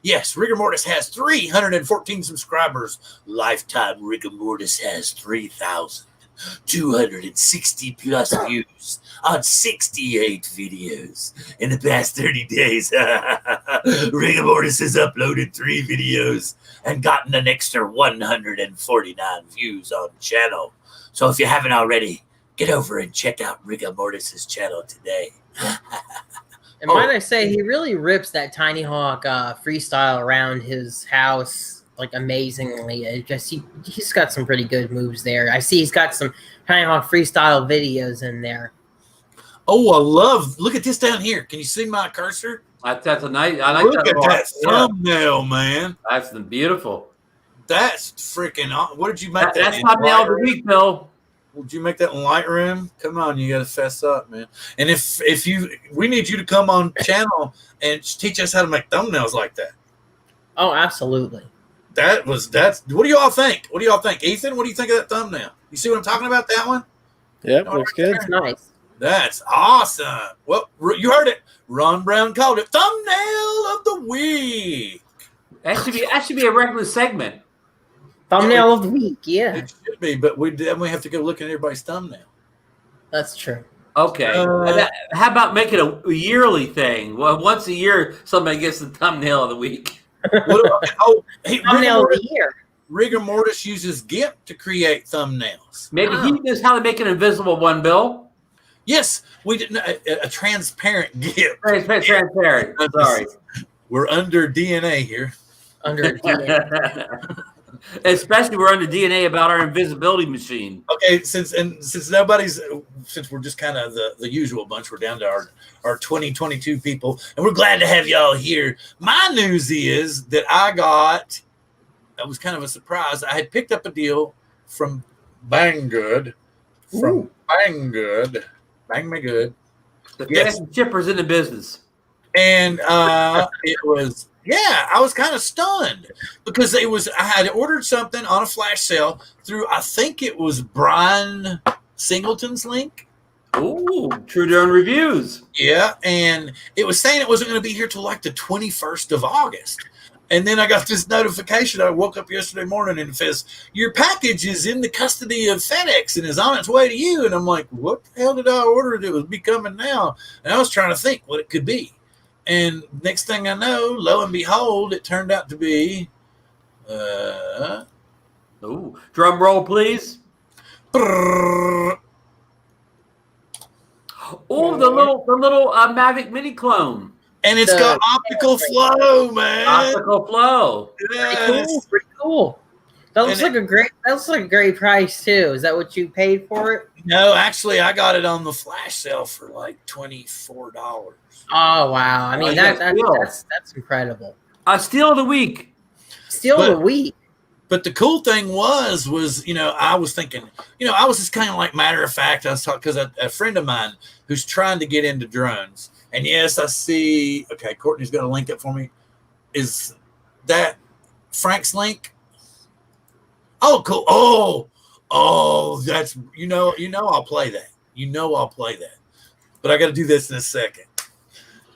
Yes, Rigor Mortis has 314 subscribers. Lifetime Rigor Mortis has 3,260 plus views on 68 videos. In the past 30 days, Rigor Mortis has uploaded 3 videos and gotten an extra 149 views on the channel. So if you haven't already, get over and check out Rigor Mortis' channel today. And might I say, he really rips that Tiny Hawk freestyle around his house like amazingly. He's got some pretty good moves there. I see he's got some Tiny Hawk freestyle videos in there. Oh, look at this down here. Can you see my cursor? That's a nice. I like look at that thumbnail, man. That's beautiful. That's freaking. What did you make that? That's thumbnail of the week, Bill. Would you make that in Lightroom? Come on, you got to fess up, man. And we need you to come on channel and teach us how to make thumbnails like that. Oh, absolutely. That's. What do y'all think? What do y'all think, Ethan? What do you think of that thumbnail? You see what I'm talking about? That one? Yep, looks good. That's nice. That's awesome. Well, you heard it. Ron Brown called it thumbnail of the week. That should be a regular segment. Thumbnail of the week, yeah. It should be, but we have to go look at everybody's thumbnail. That's true. Okay. How about making a yearly thing? Well, once a year, somebody gets the thumbnail of the week. Thumbnail of the year. Rigor Mortis uses GIMP to create thumbnails. Maybe he knows how to make an invisible one, Bill. Yes, we didn't. A transparent GIMP. Transparent. Sorry. We're under DNA here. Under DNA. Especially we're under DNA about our invisibility machine. Okay, since we're just kind of the usual bunch, we're down to our 2022 people, and we're glad to have y'all here. My news is that that was kind of a surprise. I had picked up a deal from Banggood. Bang Me Good. The fastest shippers in the business. And it was. Yeah, I was kind of stunned because I had ordered something on a flash sale through, I think it was Brian Singleton's link. Ooh, True Darn Reviews. Yeah, and it was saying it wasn't going to be here till like the 21st of August. And then I got this notification. I woke up yesterday morning and it says, your package is in the custody of FedEx and is on its way to you. And I'm like, what the hell did I order that would be coming now? And I was trying to think what it could be. And next thing I know, lo and behold, it turned out to be. Ooh, drum roll, please. Brrr. Oh, the little Mavic Mini clone. And it's got optical flow, man. Optical flow. Yes. Pretty cool. That looks like a great price too. Is that what you paid for it? No, actually, I got it on the flash sale for like $24. Oh wow! I mean that's incredible. Steal of the week. Steal of the week. But the cool thing was I was thinking, I was just kind of like matter of fact. I was talking because a friend of mine who's trying to get into drones, and yes, I see. Okay, Courtney's going to link it for me. Is that Frank's link? Oh, cool. Oh, that's I'll play that. I'll play that. But I got to do this in a second.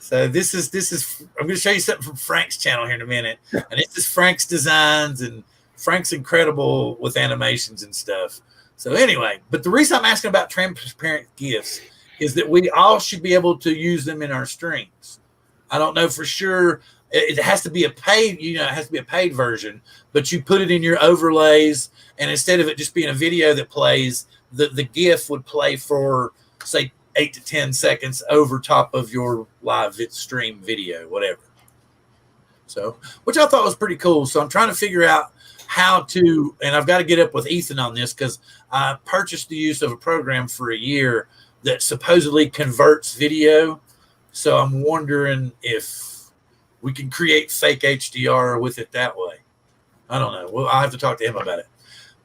So this is I'm going to show you something from Frank's channel here in a minute. And this is Frank's designs, and Frank's incredible with animations and stuff. So anyway, but the reason I'm asking about transparent GIFs is that we all should be able to use them in our streams. I don't know for sure. It has to be a paid, it has to be a paid version, but you put it in your overlays, and instead of it just being a video that plays, the GIF would play for, say, 8 to 10 seconds over top of your live stream video, whatever. So, which I thought was pretty cool. So I'm trying to figure out how to, and I've got to get up with Ethan on this, because I purchased the use of a program for a year that supposedly converts video. So I'm wondering if we can create fake HDR with it that way. I don't know. Well, I'll have to talk to him about it.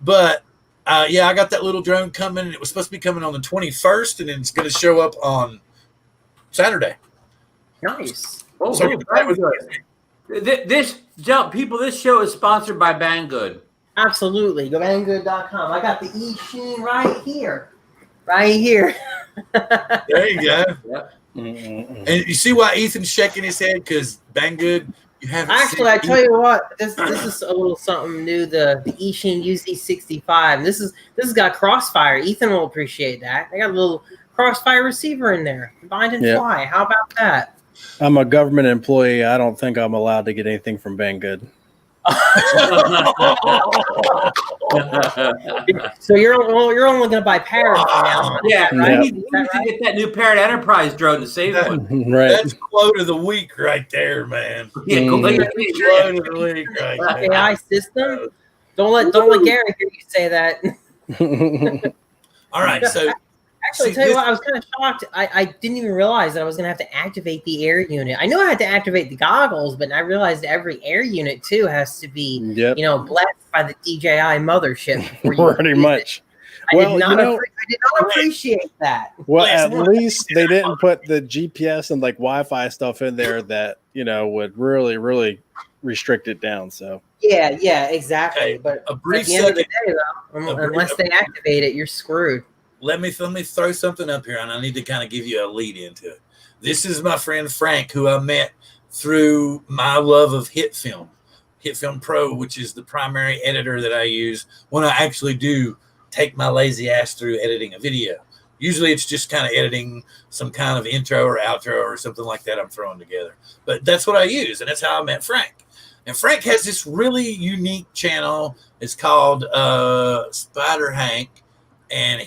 But yeah, I got that little drone coming. It was supposed to be coming on the 21st, and then it's going to show up on Saturday. Nice. Oh, So this show is sponsored by Banggood. Absolutely. Go banggood.com. I got the e-sheen right here. Right here. there you go. Yep. And you see why Ethan's shaking his head? Because Banggood, you haven't Actually, I tell you what, this is a little something new. The eSheen UZ65. This has got Crossfire. Ethan will appreciate that. They got a little Crossfire receiver in there. Bind and fly. How about that? I'm a government employee. I don't think I'm allowed to get anything from Banggood. So you're only going to buy Parrot now. Yeah, Yeah. You need to get that new Parrot Enterprise drone to save one. Right. That's quote of the week right there, man. Yeah, Mm. Quote of the week right there. AI system. Don't let Gary hear you say that. All right, so Actually, tell you what, I was kind of shocked. I didn't even realize that I was going to have to activate the air unit. I knew I had to activate the goggles, but I realized every air unit too has to be, blessed by the DJI mothership. Pretty much. I did not appreciate that. Well, at least they didn't put the GPS and like Wi-Fi stuff in there that would really, really restrict it down. So yeah, exactly. Okay, But a brief at the end of the second. day, though, unless they activate it, you're screwed. Let me throw something up here, and I need to kind of give you a lead into it. This is my friend Frank, who I met through my love of HitFilm Pro, which is the primary editor that I use when I actually do take my lazy ass through editing a video. Usually it's just kind of editing some kind of intro or outro or something like that I'm throwing together. But that's what I use, and that's how I met Frank. And Frank has this really unique channel. It's called Spider Hank. And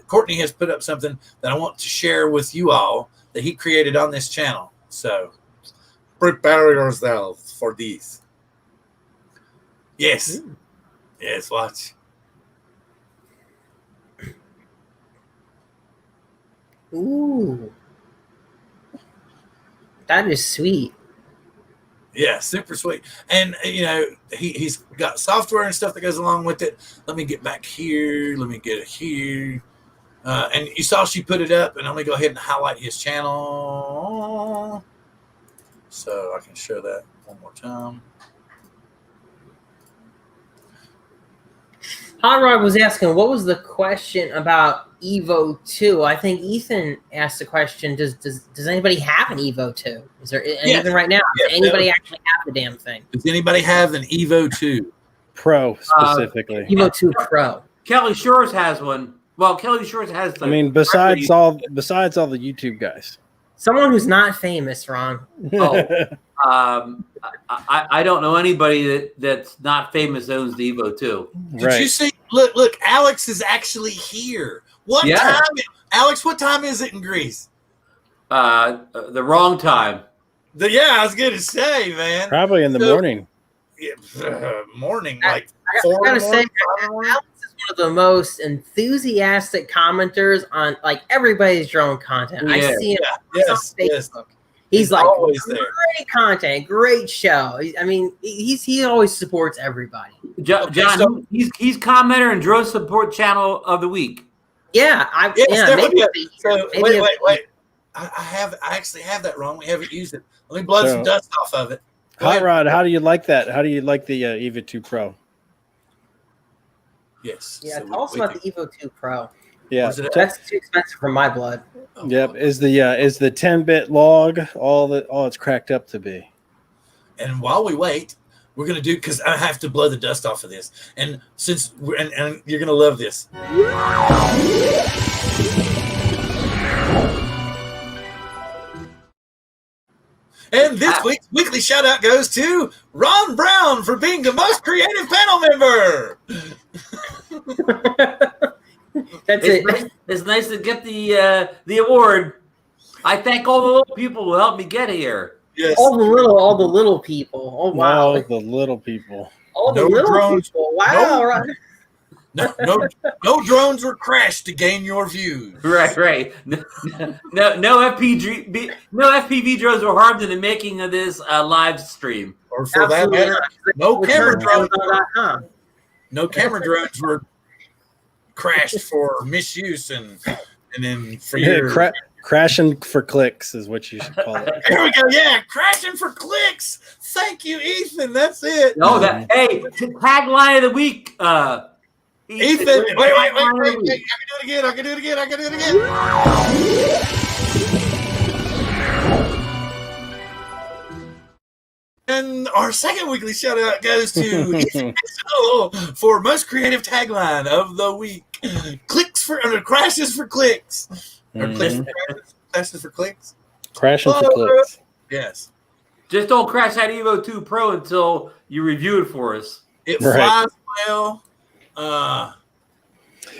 Courtney has put up something that I want to share with you all that he created on this channel. So prepare yourself for this. Yes. Ooh. Yes, watch. Ooh. That is sweet. Yeah, super sweet. And, he's got software and stuff that goes along with it. Let me get back here. Let me get it here. And you saw she put it up, and I'm going to go ahead and highlight his channel so I can show that one more time. Hot Rod was asking, what was the question about Evo 2? I think Ethan asked the question, does anybody have an Evo 2? Is there, and even right now, does anybody actually have the damn thing? Does anybody have an Evo 2? Pro, specifically. Evo 2 Pro. Kelly Shores has one. Well, Kelly Shores has the, besides all the YouTube guys. Someone who's not famous, Ron. I don't know anybody that's not famous that owns the Evo 2. Did you see? Look, Alex is actually here. What time? Alex, what time is it in Greece? The wrong time. I was going to say, man. Probably in the morning. Morning, I gotta say, Alex is one of the most enthusiastic commenters on everybody's drone content. I see him on Facebook. He's like, great content, great show. He always supports everybody. John, he's commenter and drone support channel of the week. Yeah, wait. I actually have that wrong. We haven't used it. Let me blow some dust off of it. Hot Rod, how do you like that? How do you like the Evo 2 Pro? Yes. Yeah, tell us about the Evo 2 Pro. Yeah, that's too expensive for my blood. Yep, is the 10-bit log all it's cracked up to be? And while we wait, we're gonna do, because I have to blow the dust off of this, and since and you're gonna love this. And this week's weekly shout out goes to Ron Brown for being the most creative panel member. That's it. It's nice to get the award. I thank all the little people who helped me get here. Yes. All the little people. Oh wow. All the little people. All the No little drones. people. Wow. No. Right. No drones were crashed to gain your views. Right. No FPV drones were harmed in the making of this live stream. Or for Absolutely that matter, not. no camera drones were crashed for misuse and then for your Crashing for clicks is what you should call it. There we go. Yeah, crashing for clicks. Thank you, Ethan. That's it. No, tagline of the week. Ethan, wait. I can do it again. And our second weekly shout out goes to Ethan for most creative tagline of the week. Crashes for clicks. Or crashes for clicks. Crashing for clicks. Yes. Just don't crash that Evo 2 Pro until you review it for us. It flies well.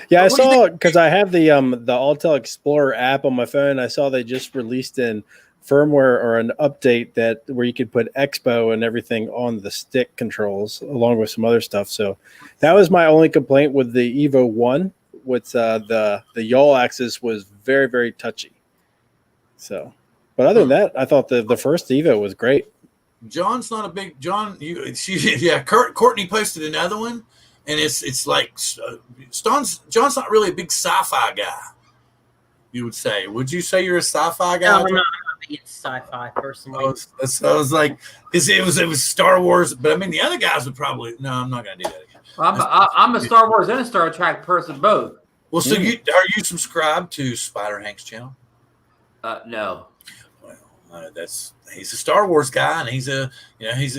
Yeah, I saw because I have the Altel Explorer app on my phone. I saw they just released an firmware or an update where you could put Expo and everything on the stick controls along with some other stuff. So that was my only complaint with the Evo 1. With the yaw axis was very, very touchy. So, but other than that, I thought the first Evo was great. John's not a big Courtney posted another one, and it's like John's not really a big sci-fi guy. You would say? Would you say you're a sci-fi guy? No, I'm not big into sci-fi personally. I was like, it was Star Wars, but I mean the other guys would probably. No, I'm not going to do that again. I'm a Star Wars and a Star Trek person both. Well, so are you subscribed to Spider Hank's channel? No. Well, he's a Star Wars guy, and he's a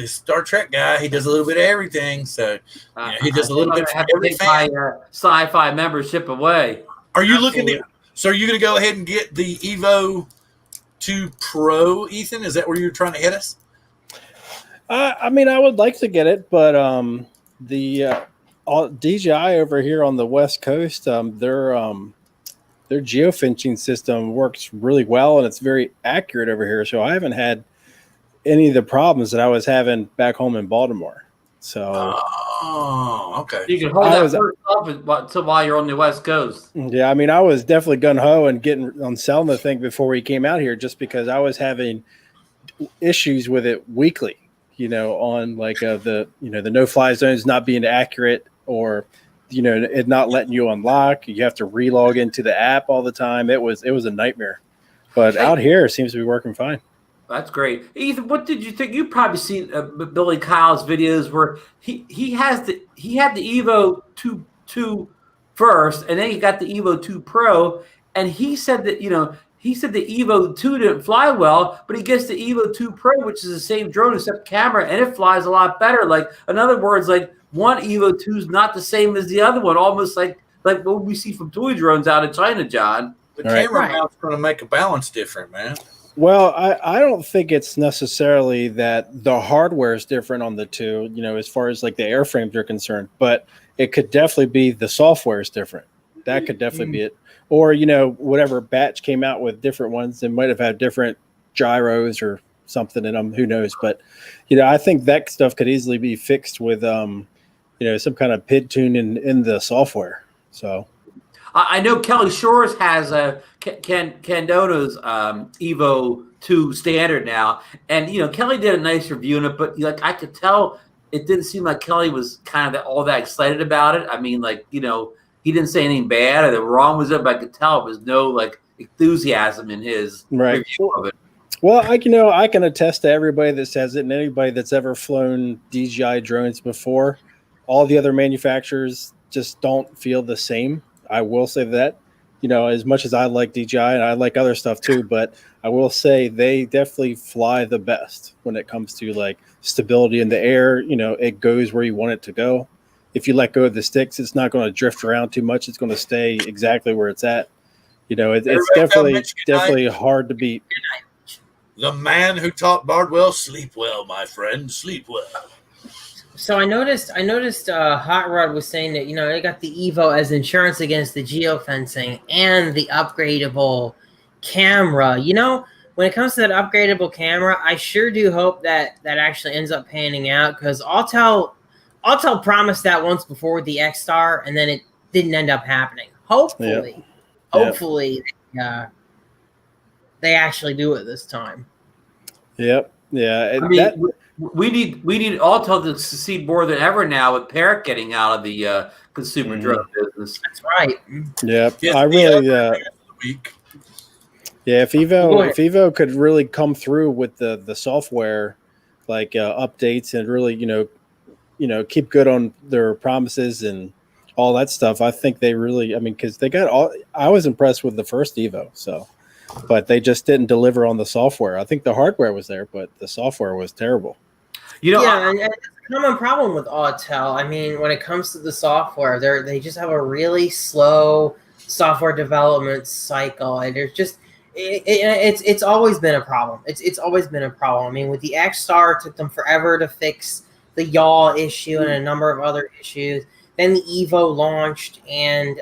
Star Trek guy. He does a little bit of everything, so he does a little bit for every fan. My sci-fi membership away. Are you looking to? So are you going to go ahead and get the Evo 2 Pro, Ethan? Is that where you're trying to hit us? I mean, I would like to get it, but the DJI over here on the West Coast, their geofencing system works really well, and it's very accurate over here. So I haven't had any of the problems that I was having back home in Baltimore. So, okay. You can hold that first up while you're on the West Coast. Yeah, I mean, I was definitely gung ho and getting on selling the thing before we came out here, just because I was having issues with it weekly. On like the no-fly zones not being accurate, or it not letting you unlock. You have to relog into the app all the time. It was a nightmare. But out here, it seems to be working fine. That's great, Ethan. What did you think? You've probably seen Billy Kyle's videos where he had the Evo 2 first, and then he got the Evo 2 Pro, and he said that He said the Evo 2 didn't fly well, but he gets the Evo 2 Pro, which is the same drone except camera, and it flies a lot better. Like, in other words, like one Evo 2 is not the same as the other one, almost like what we see from toy drones out of China, John. The camera mount's going to make a balance different, man. Well, I don't think it's necessarily that the hardware is different on the two, as far as like the airframes are concerned, but it could definitely be the software is different. That could definitely be it. Or, whatever batch came out with different ones, they might have had different gyros or something in them. Who knows? But, I think that stuff could easily be fixed with, some kind of PID tune in the software. So I know Kelly Shores has Candono's Evo 2 standard now. And, Kelly did a nice review on it, but I could tell it didn't seem like Kelly was kind of all that excited about it. I mean, he didn't say anything bad or the wrong was it, but I could tell it was no enthusiasm in his review of it. Well, I can attest to everybody that says it, and anybody that's ever flown DJI drones before. All the other manufacturers just don't feel the same. I will say that, as much as I like DJI and I like other stuff too, but I will say they definitely fly the best when it comes to stability in the air. It goes where you want it to go. If you let go of the sticks, it's not going to drift around too much. It's going to stay exactly where it's at. It's definitely hard to beat. The man who taught Bardwell, sleep well, my friend, sleep well. So I noticed Hot Rod was saying that, they got the Evo as insurance against the geofencing and the upgradable camera. When it comes to that upgradable camera, I sure do hope that actually ends up panning out, because Autel promised that once before with the X-Star, and then it didn't end up happening. Hopefully, they actually do it this time. Yep. Yeah. I mean, we need Autel to succeed more than ever now with Parrot getting out of the consumer drone business. That's right. Yep. Yes, I really. week. Yeah. If Evo could really come through with the software, like updates, and really, keep good on their promises and all that stuff, I think they really. I mean, because they got all. I was impressed with the first Evo, so. But they just didn't deliver on the software. I think the hardware was there, but the software was terrible. And it's a common problem with Autel. I mean, when it comes to the software, they just have a really slow software development cycle, and there's just it's always been a problem. It's always been a problem. I mean, with the X-Star, it took them forever to fix the yaw issue and a number of other issues. Then the Evo launched, and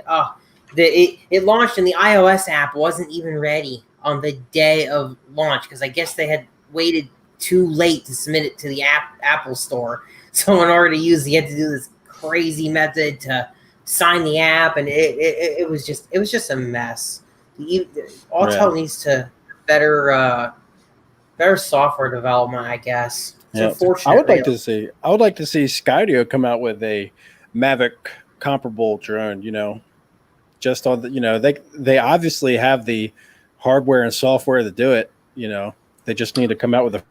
it launched, and the iOS app wasn't even ready on the day of launch, because I guess they had waited too late to submit it to the Apple Store. So in order to use it, you had to do this crazy method to sign the app, and it was just a mess. Autel needs to better software development, I guess. It's unfortunate. I would like to see Skydio come out with a Mavic comparable drone, just on the, they obviously have the hardware and software to do it. They just need to come out with a.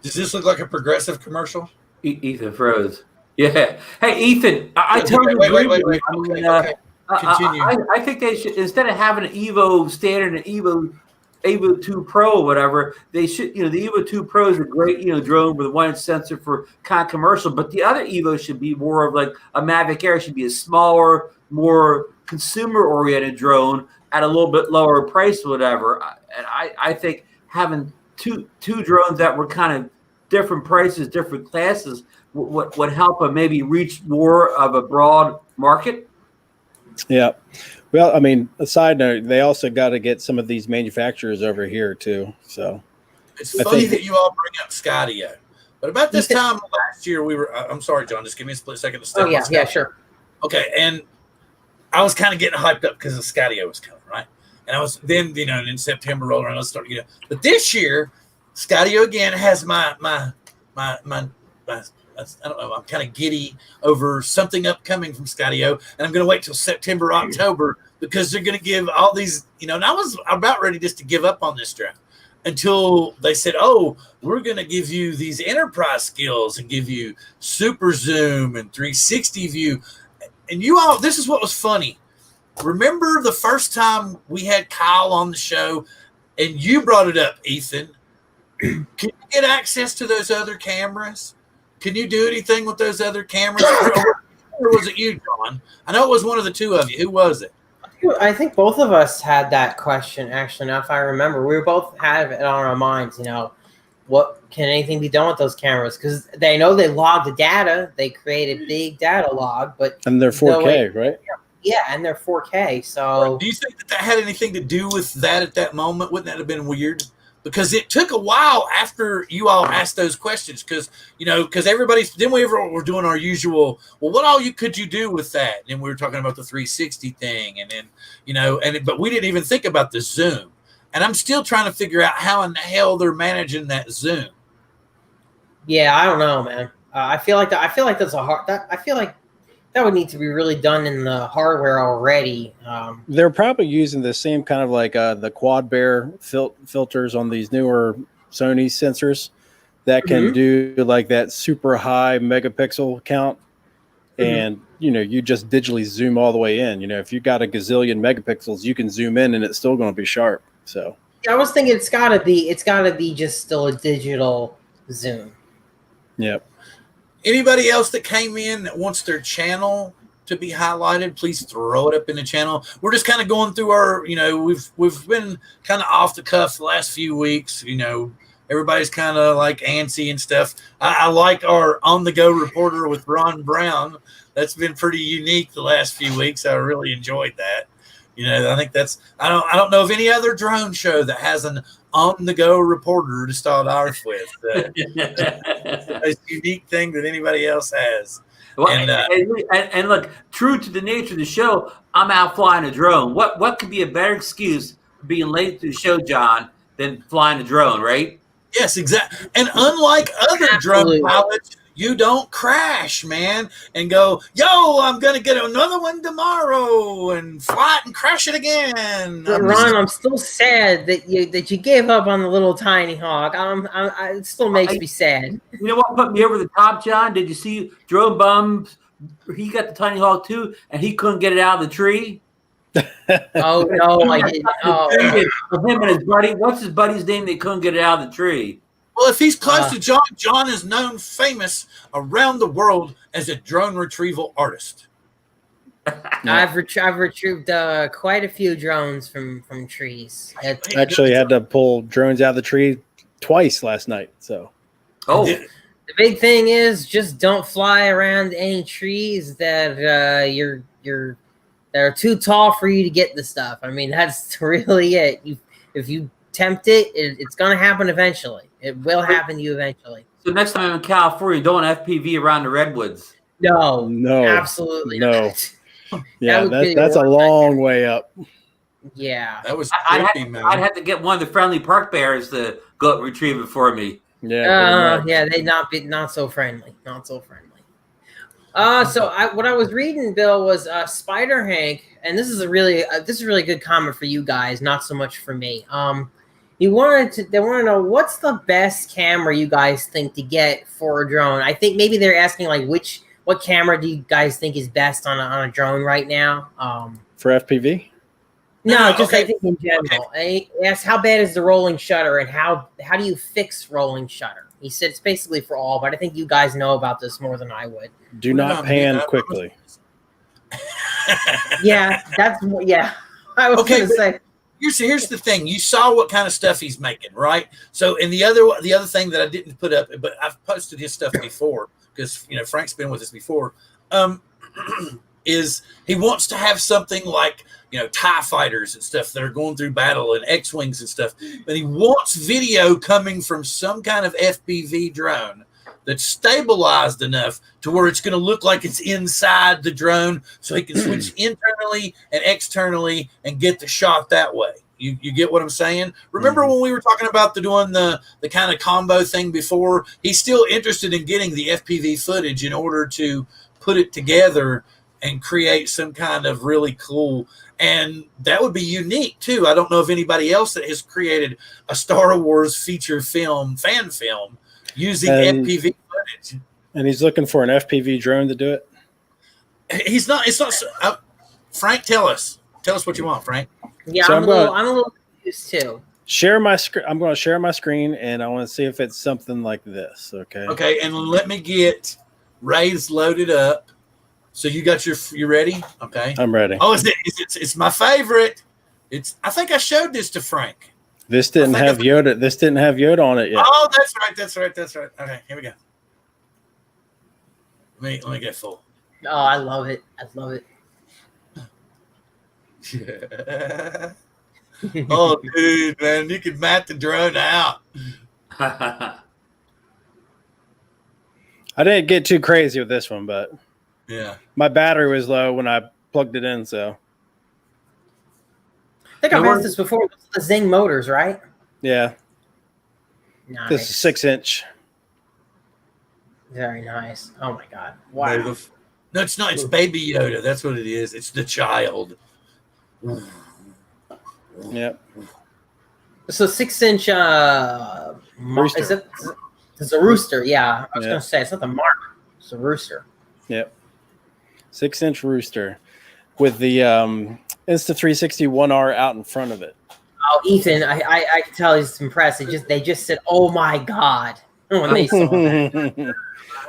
Does this look like a Progressive commercial? Ethan froze. Yeah. Hey, Ethan, I totally agree. Wait. Okay. Continue. I think they should, instead of having an Evo standard and Evo 2 Pro or whatever, they should, the Evo 2 Pro is a great, drone with a 1-inch sensor for kind of commercial, but the other Evo should be more of like a Mavic Air, should be a smaller, more consumer-oriented drone at a little bit lower price or whatever. And I think having two drones that were kind of different prices, different classes would help them maybe reach more of a broad market. Yeah. Well, I mean, a side note, they also got to get some of these manufacturers over here too. So it's funny that you all bring up Skydio, but about this time last year, I'm sorry, John, just give me a split second to step. Oh yeah, sure. Okay, and I was kind of getting hyped up because the Skydio was coming, right? And I was then, in September rolling around, I started to get. But this year, Skydio again has my I don't know. I'm kind of giddy over something upcoming from Skydio, and I'm going to wait till September, October, because they're going to give all these, and I was about ready just to give up on this drone until they said, oh, we're going to give you these enterprise skills and give you super zoom and 360 view. And you all, this is what was funny. Remember the first time we had Kyle on the show and you brought it up, Ethan, can you get access to those other cameras? Can you do anything with those other cameras? Or was it you, John? I know it was one of the two of you. Who was it? I think both of us had that question, actually. Now, if I remember, we both had it on our minds, what can anything be done with those cameras? Because they know they log the data. They create a big data log, and they're 4K, right? Yeah, and they're 4K. So do you think that had anything to do with that at that moment? Wouldn't that have been weird? Because it took a while after you all asked those questions, because everybody, then we were doing our usual, well, what all could you do with that? And we were talking about the 360 thing, and then, but we didn't even think about the zoom. And I'm still trying to figure out how in the hell they're managing that zoom. Yeah, I don't know, man. I feel like that's a hard. I feel like that would need to be really done in the hardware already. They're probably using the same kind of like the quad bear filters on these newer Sony sensors that can do like that super high megapixel count. And, you just digitally zoom all the way in. If you got a gazillion megapixels, you can zoom in and it's still going to be sharp. So I was thinking it's gotta be just still a digital zoom. Yep. Anybody else that came in that wants their channel to be highlighted, please throw it up in the channel. We're just kind of going through our, we've been kind of off the cuff the last few weeks. Everybody's kind of like antsy and stuff. I like our on-the-go reporter with Ron Brown. That's been pretty unique the last few weeks. I really enjoyed that. I think I don't know of any other drone show that has an on-the-go reporter to start ours with. It's a unique thing that anybody else has. Well, and look, true to the nature of the show, I'm out flying a drone. What could be a better excuse for being late to the show, John, than flying a drone, right? Yes, exactly. And unlike other drone pilots, you don't crash, man, and go, yo, I'm going to get another one tomorrow and fly it and crash it again. But Ron, I'm still sad that you gave up on the little tiny hawk. It still makes me sad. You know what put me over the top, John? Did you see Drone Bum? He got the tiny hawk too, and he couldn't get it out of the tree. Oh, no, I didn't. Oh. Him and his buddy. What's his buddy's name? They couldn't get it out of the tree. Well, if he's close to John, John is known famous around the world as a drone retrieval artist. I've retrieved quite a few drones from trees. Actually had to pull drones out of the tree twice last night. So, the big thing is just don't fly around any trees that that are too tall for you to get the stuff. I mean, that's really it. If you tempt it, it's going to happen eventually. It will happen to you eventually. So next time I'm in California, don't FPV around the redwoods. No, absolutely not. Yeah, that's a long way up. Yeah, that was. I'd have to get one of the friendly park bears to go up and retrieve it for me. Yeah, they not so friendly. Not so friendly. What I was reading, Bill, was Spider Hank, and this is a really good comment for you guys, not so much for me. They want to know what's the best camera you guys think to get for a drone. I think maybe they're asking like what camera do you guys think is best on a drone right now? For FPV? No, just I think in general. Okay. He asked how bad is the rolling shutter and how do you fix rolling shutter? He said it's basically for all, but I think you guys know about this more than I would. Do not pan quickly. Yeah. I was going to say. Here's the thing. You saw what kind of stuff he's making, right? So, and the other thing that I didn't put up, but I've posted his stuff before because Frank's been with us before. Is he wants to have something like TIE fighters and stuff that are going through battle and X-wings and stuff, but he wants video coming from some kind of FPV drone that's stabilized enough to where it's going to look like it's inside the drone, so he can switch internally and externally and get the shot that way. You get what I'm saying? Remember when we were talking about doing the kind of combo thing before? He's still interested in getting the FPV footage in order to put it together and create some kind of really cool, and that would be unique too. I don't know of anybody else that has created a Star Wars feature film, fan film, using FPV footage. And he's looking for an FPV drone to do it? It's not. Frank, tell us what you want, Frank. Yeah, so I'm a little confused too. Share my screen. I'm going to share my screen, and I want to see if it's something like this. Okay. Okay, and let me get Ray's loaded up. So you got you ready? Okay. I'm ready. Oh, it's my favorite. I think I showed this to Frank. This didn't have Yoda. This didn't have Yoda on it yet. Oh, that's right. Okay, here we go. Let me get full. Oh, I love it. Oh, dude, man, you could map the drone out. I didn't get too crazy with this one, but yeah, my battery was low when I plugged it in. So I think I've asked this before. It's the Zing motors, right? Yeah. Nice. This is 6-inch. Very nice. Oh my God! Wow. No, it's not. It's Baby Yoda. That's what it is. It's the child. Yep. So 6-inch. Rooster. It's a rooster. Yeah, I was going to say it's not the mark. It's a rooster. Yep. 6-inch rooster with the Insta360 1R out in front of it. Oh, Ethan, I can tell he's impressed. They just said, "Oh my God." when they saw that.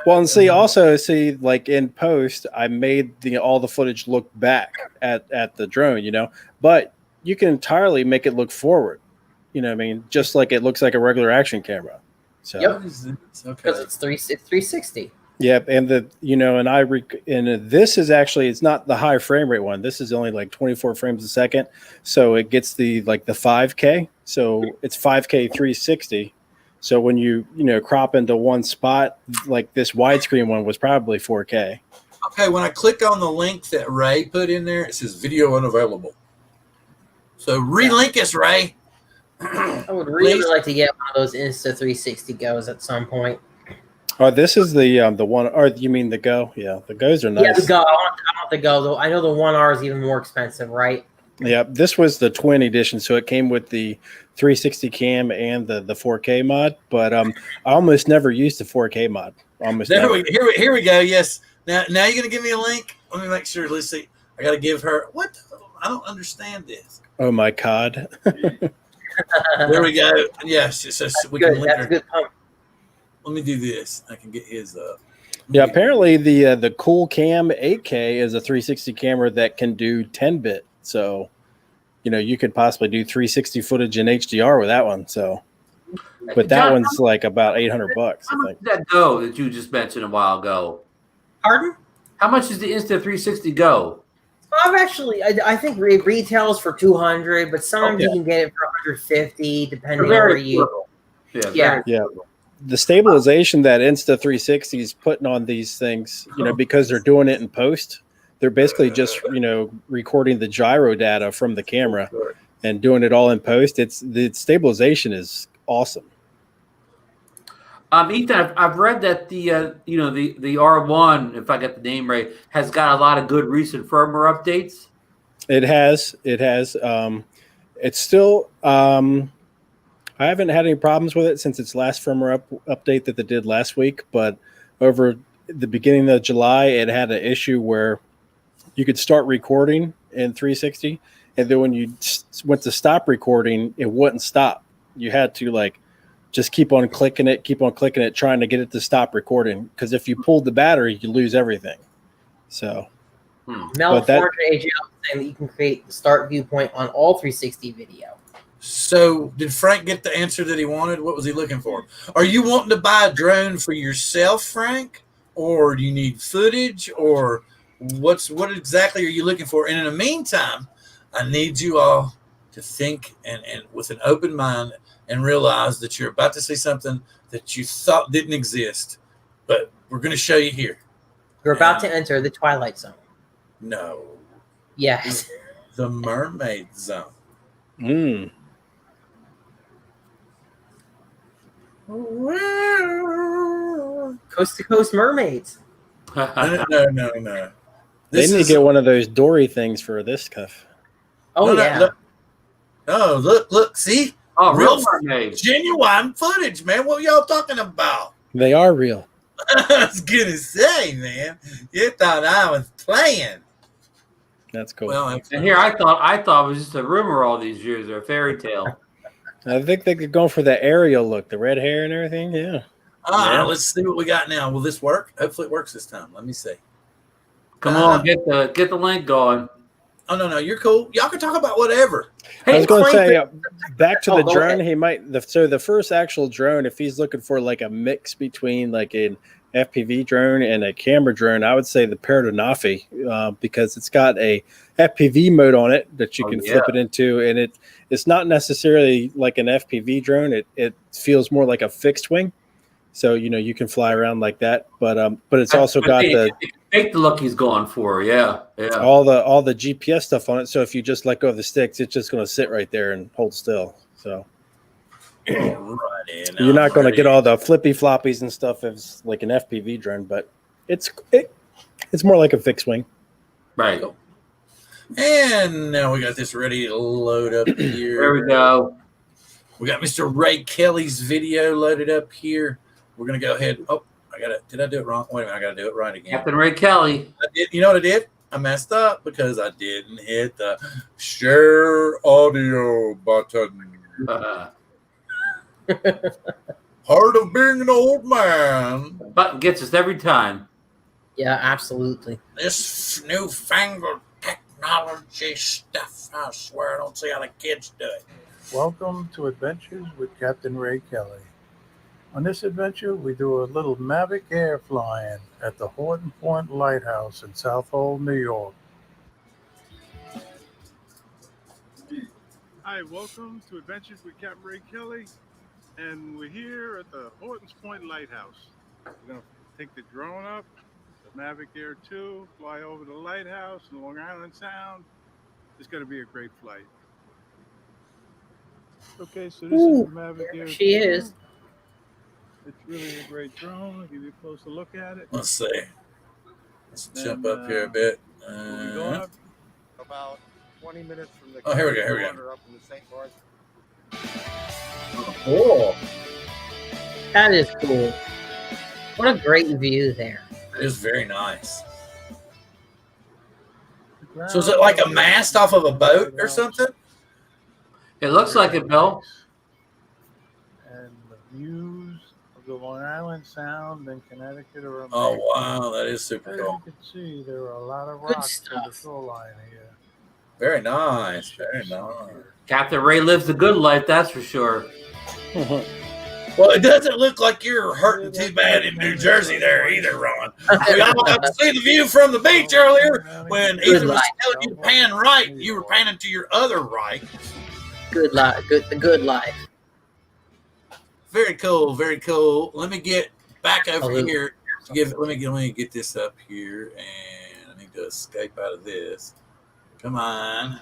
Well, and see, like in post, I made all the footage look back at the drone, but you can entirely make it look forward. You know what I mean? Just like it looks like a regular action camera. So Yep. Okay. Because it's 360. Yep, and and this is actually, it's not the high frame rate one. This is only like 24 frames a second, so it gets the 5K. So it's 5K 360. So when you crop into one spot, like this widescreen one was probably 4K. Okay, when I click on the link that Ray put in there, it says video unavailable. So relink us, Ray. I would really like to get one of those Insta 360 goes at some point. Oh, this is the one, or you mean the Go? Yeah, the Go's are nice. Yeah, the Go. I want the Go though. I know the 1R is even more expensive, right? Yeah, this was the twin edition, so it came with the 360 cam and the 4K mod. But I almost never used the 4K mod. Almost never. Here we go. Yes. Now you're gonna give me a link. Let me make sure. Let's see. I gotta give her what? I don't understand this. Oh my God. There we go. Yes. So we can link her. Good pump. Let me do this. I can get his up. Yeah, apparently the Cool Cam 8K is a 360 camera that can do 10-bit. So, you could possibly do 360 footage in HDR with that one. So, but that John, one's like about $800, How I much think. did that Go that you just mentioned a while ago? Pardon? How much is the Insta 360 Go? I've actually, I think it retails for 200, but sometimes you can get it for 150, depending on where you. Yeah. Yeah. The stabilization that Insta 360 is putting on these things, because they're doing it in post, they're basically just, recording the gyro data from the camera and doing it all in post. The stabilization is awesome. Ethan, I've read that the R1, if I get the name right, has got a lot of good recent firmware updates. It has. It's still. I haven't had any problems with it since its last firmware update that they did last week. But over the beginning of July, it had an issue where you could start recording in 360, and then when you went to stop recording, it wouldn't stop. You had to just keep on clicking it, trying to get it to stop recording. Because if you pulled the battery, you lose everything. So, Mel Forger AGL saying that you can create the start viewpoint on all 360 video. So did Frank get the answer that he wanted? What was he looking for? Are you wanting to buy a drone for yourself, Frank? Or do you need footage? Or what exactly are you looking for? And in the meantime, I need you all to think and with an open mind and realize that you're about to see something that you thought didn't exist. But we're going to show you here. You're about to enter the Twilight Zone. No. Yes. The Mermaid Zone. Coast to coast mermaids. No. They need to get one of those Dory things for this stuff. Oh, yeah. Look, see? Oh, real mermaids. Genuine footage, man. What y'all talking about? They are real. I was going to say, man. You thought I was playing. That's cool. Well, and here I thought it was just a rumor all these years or a fairy tale. I think they could go for the aerial look, the red hair and everything. Yeah. Let's see what we got now. Will this work? Hopefully it works this time. Let me see. Come on, get the link going. Oh no, you're cool. Y'all can talk about whatever. I was going to say, back to the drone. Ahead. He might. So the first actual drone, if he's looking for like a mix between like an FPV drone and a camera drone, I would say the Paradinafi, because it's got a FPV mode on it that you can flip it into, and it's not necessarily like an FPV drone. It feels more like a fixed wing, so you can fly around like that. But it's also got the look he's going for. Yeah. all the GPS stuff on it. So if you just let go of the sticks, it's just going to sit right there and hold still. So you're not going to get all the flippy floppies and stuff as like an FPV drone, but it's more like a fixed wing. Right. And now we got this ready to load up here. There we go. We got Mr. Ray Kelly's video loaded up here. We're going to go ahead. Oh, did I do it wrong? Wait a minute. I got to do it right again. Captain Ray Kelly. I did. You know what I did? I messed up because I didn't hit the share audio button. Part of being an old man. Button gets us every time. Yeah, absolutely. This newfangled technology stuff, I swear I don't see how the kids do it. Welcome to Adventures with Captain Ray Kelly. On this adventure, we do a little Mavic air flying at the Horton Point Lighthouse in Southold, New York. Hi, welcome to Adventures with Captain Ray Kelly, and we're here at the Hortons Point Lighthouse. We're going to take the drone up, the Mavic Air 2, fly over the lighthouse in Long Island Sound. It's going to be a great flight. Okay, so this is the Mavic Air 2. She is. It's really a great drone. I'll give you a closer look at it. Let's see. Let's jump up here a bit. We'll be going up about 20 minutes from the here we go. up in the St. Lawrence. Cool. That is cool. What a great view there. It is very nice. So is it like a mast off of a boat or something? It looks like it, Bill. And the views of the Long Island Sound and Connecticut are amazing. Oh, wow. That is super As cool. you can see, there are a lot of Good rocks on the stuff. shoreline here. Very nice. Very nice. Captain Ray lives the good life, that's for sure. Well, it doesn't look like you're hurting too bad in New Jersey there either, Ron. We all got to see the view from the beach earlier when Ethan was telling you to pan right. You were panning to your other right. Good life. The good life. Very cool. Very cool. Let me get back over Hello. here. Let me get this up here, and I need to escape out of this. Come on.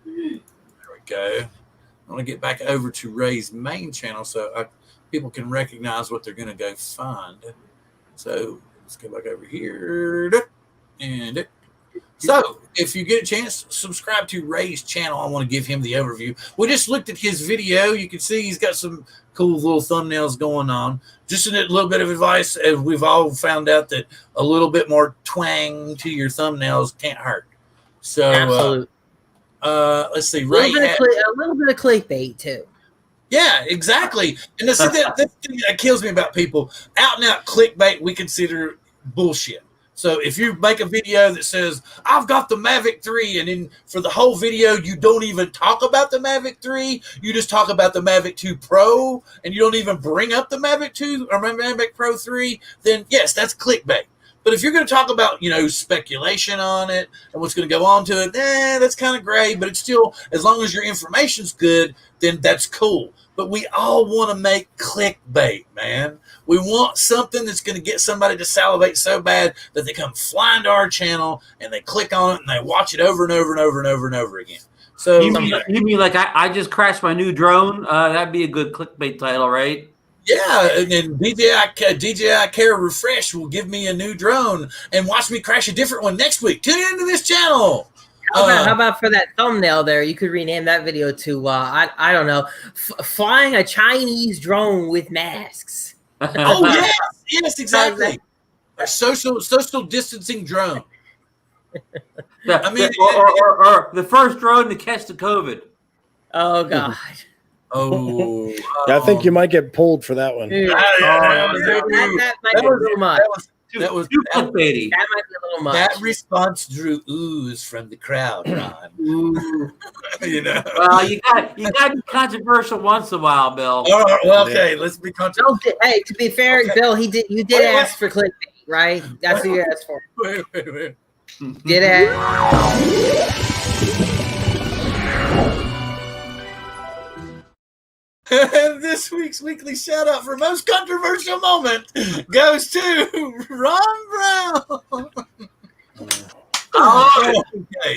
There we go. I want to get back over to Ray's main channel so people can recognize what they're going to go find. So let's go back over here. And so if you get a chance, subscribe to Ray's channel. I want to give him the overview. We just looked at his video. You can see he's got some cool little thumbnails going on. Just a little bit of advice. We've all found out that a little bit more twang to your thumbnails can't hurt. So Absolutely. Let's see. A Ray little bit of clickbait too. Yeah, exactly. And this thing that kills me about people, out and out clickbait, we consider bullshit. So if you make a video that says, I've got the Mavic 3, and then for the whole video, you don't even talk about the Mavic 3, you just talk about the Mavic 2 Pro, and you don't even bring up the Mavic 2 or Mavic Pro 3, then yes, that's clickbait. But if you're going to talk about, speculation on it and what's going to go on to it, that's kind of great. But it's still, as long as your information's good, then that's cool. But we all want to make clickbait, man. We want something that's going to get somebody to salivate so bad that they come flying to our channel and they click on it and they watch it over and over and over and over and over again. So You mean like I just crashed my new drone? That'd be a good clickbait title, right? yeah, and then DJI Care Refresh will give me a new drone and watch me crash a different one next week. Tune into this channel. How about for that thumbnail there? You could rename that video to I don't know, flying a Chinese drone with masks. Oh yes, exactly. A social distancing drone. Or the first drone to catch the COVID. Oh God. Oh, Yeah, I think you might get pulled for that one. That might be a little much. That was Too clickbaity. That might be a little much. That response drew oohs from the crowd, Ron. Well, you got to be controversial once in a while, Bill. All right, well, okay, let's be controversial. Hey, to be fair, Okay. Bill, you did ask for clickbait, right? That's what you asked for. Wait. Did ask. This week's weekly shout out for most controversial moment goes to Ron Brown. Okay,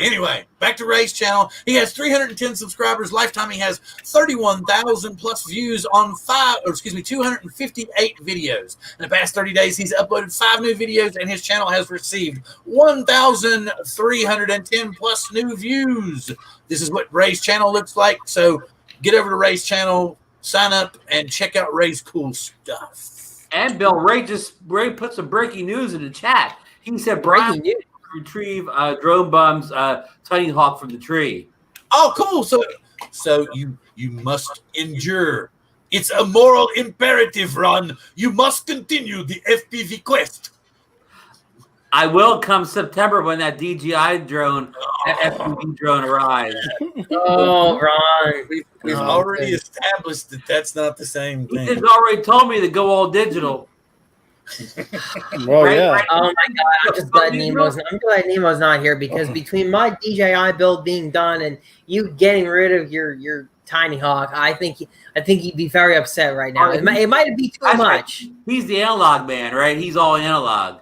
anyway, back to Ray's channel. He has 310 subscribers. Lifetime, he has 31,000 plus views on 258 videos. In the past 30 days, he's uploaded 5 new videos, and his channel has received 1,310 plus new views. This is what Ray's channel looks like. So get over to Ray's channel, sign up, and check out Ray's cool stuff. And Bill, Ray put some breaking news in the chat. He said Brian retrieve drone bum's tiny hawk from the tree. Oh, cool! So you must endure It's a moral imperative, Ron. You must continue the FPV quest. I will come September when that DJI drone, that FPV drone arrives. Oh, Ron. We've already established that that's not the same thing. He's already told me to go all digital. Well, yeah. Oh my God! I'm just glad Nemo's not here because between my DJI build being done and you getting rid of your Tiny Hawk, I think he'd be very upset right now. It might be too much. He's the analog man, right? He's all analog.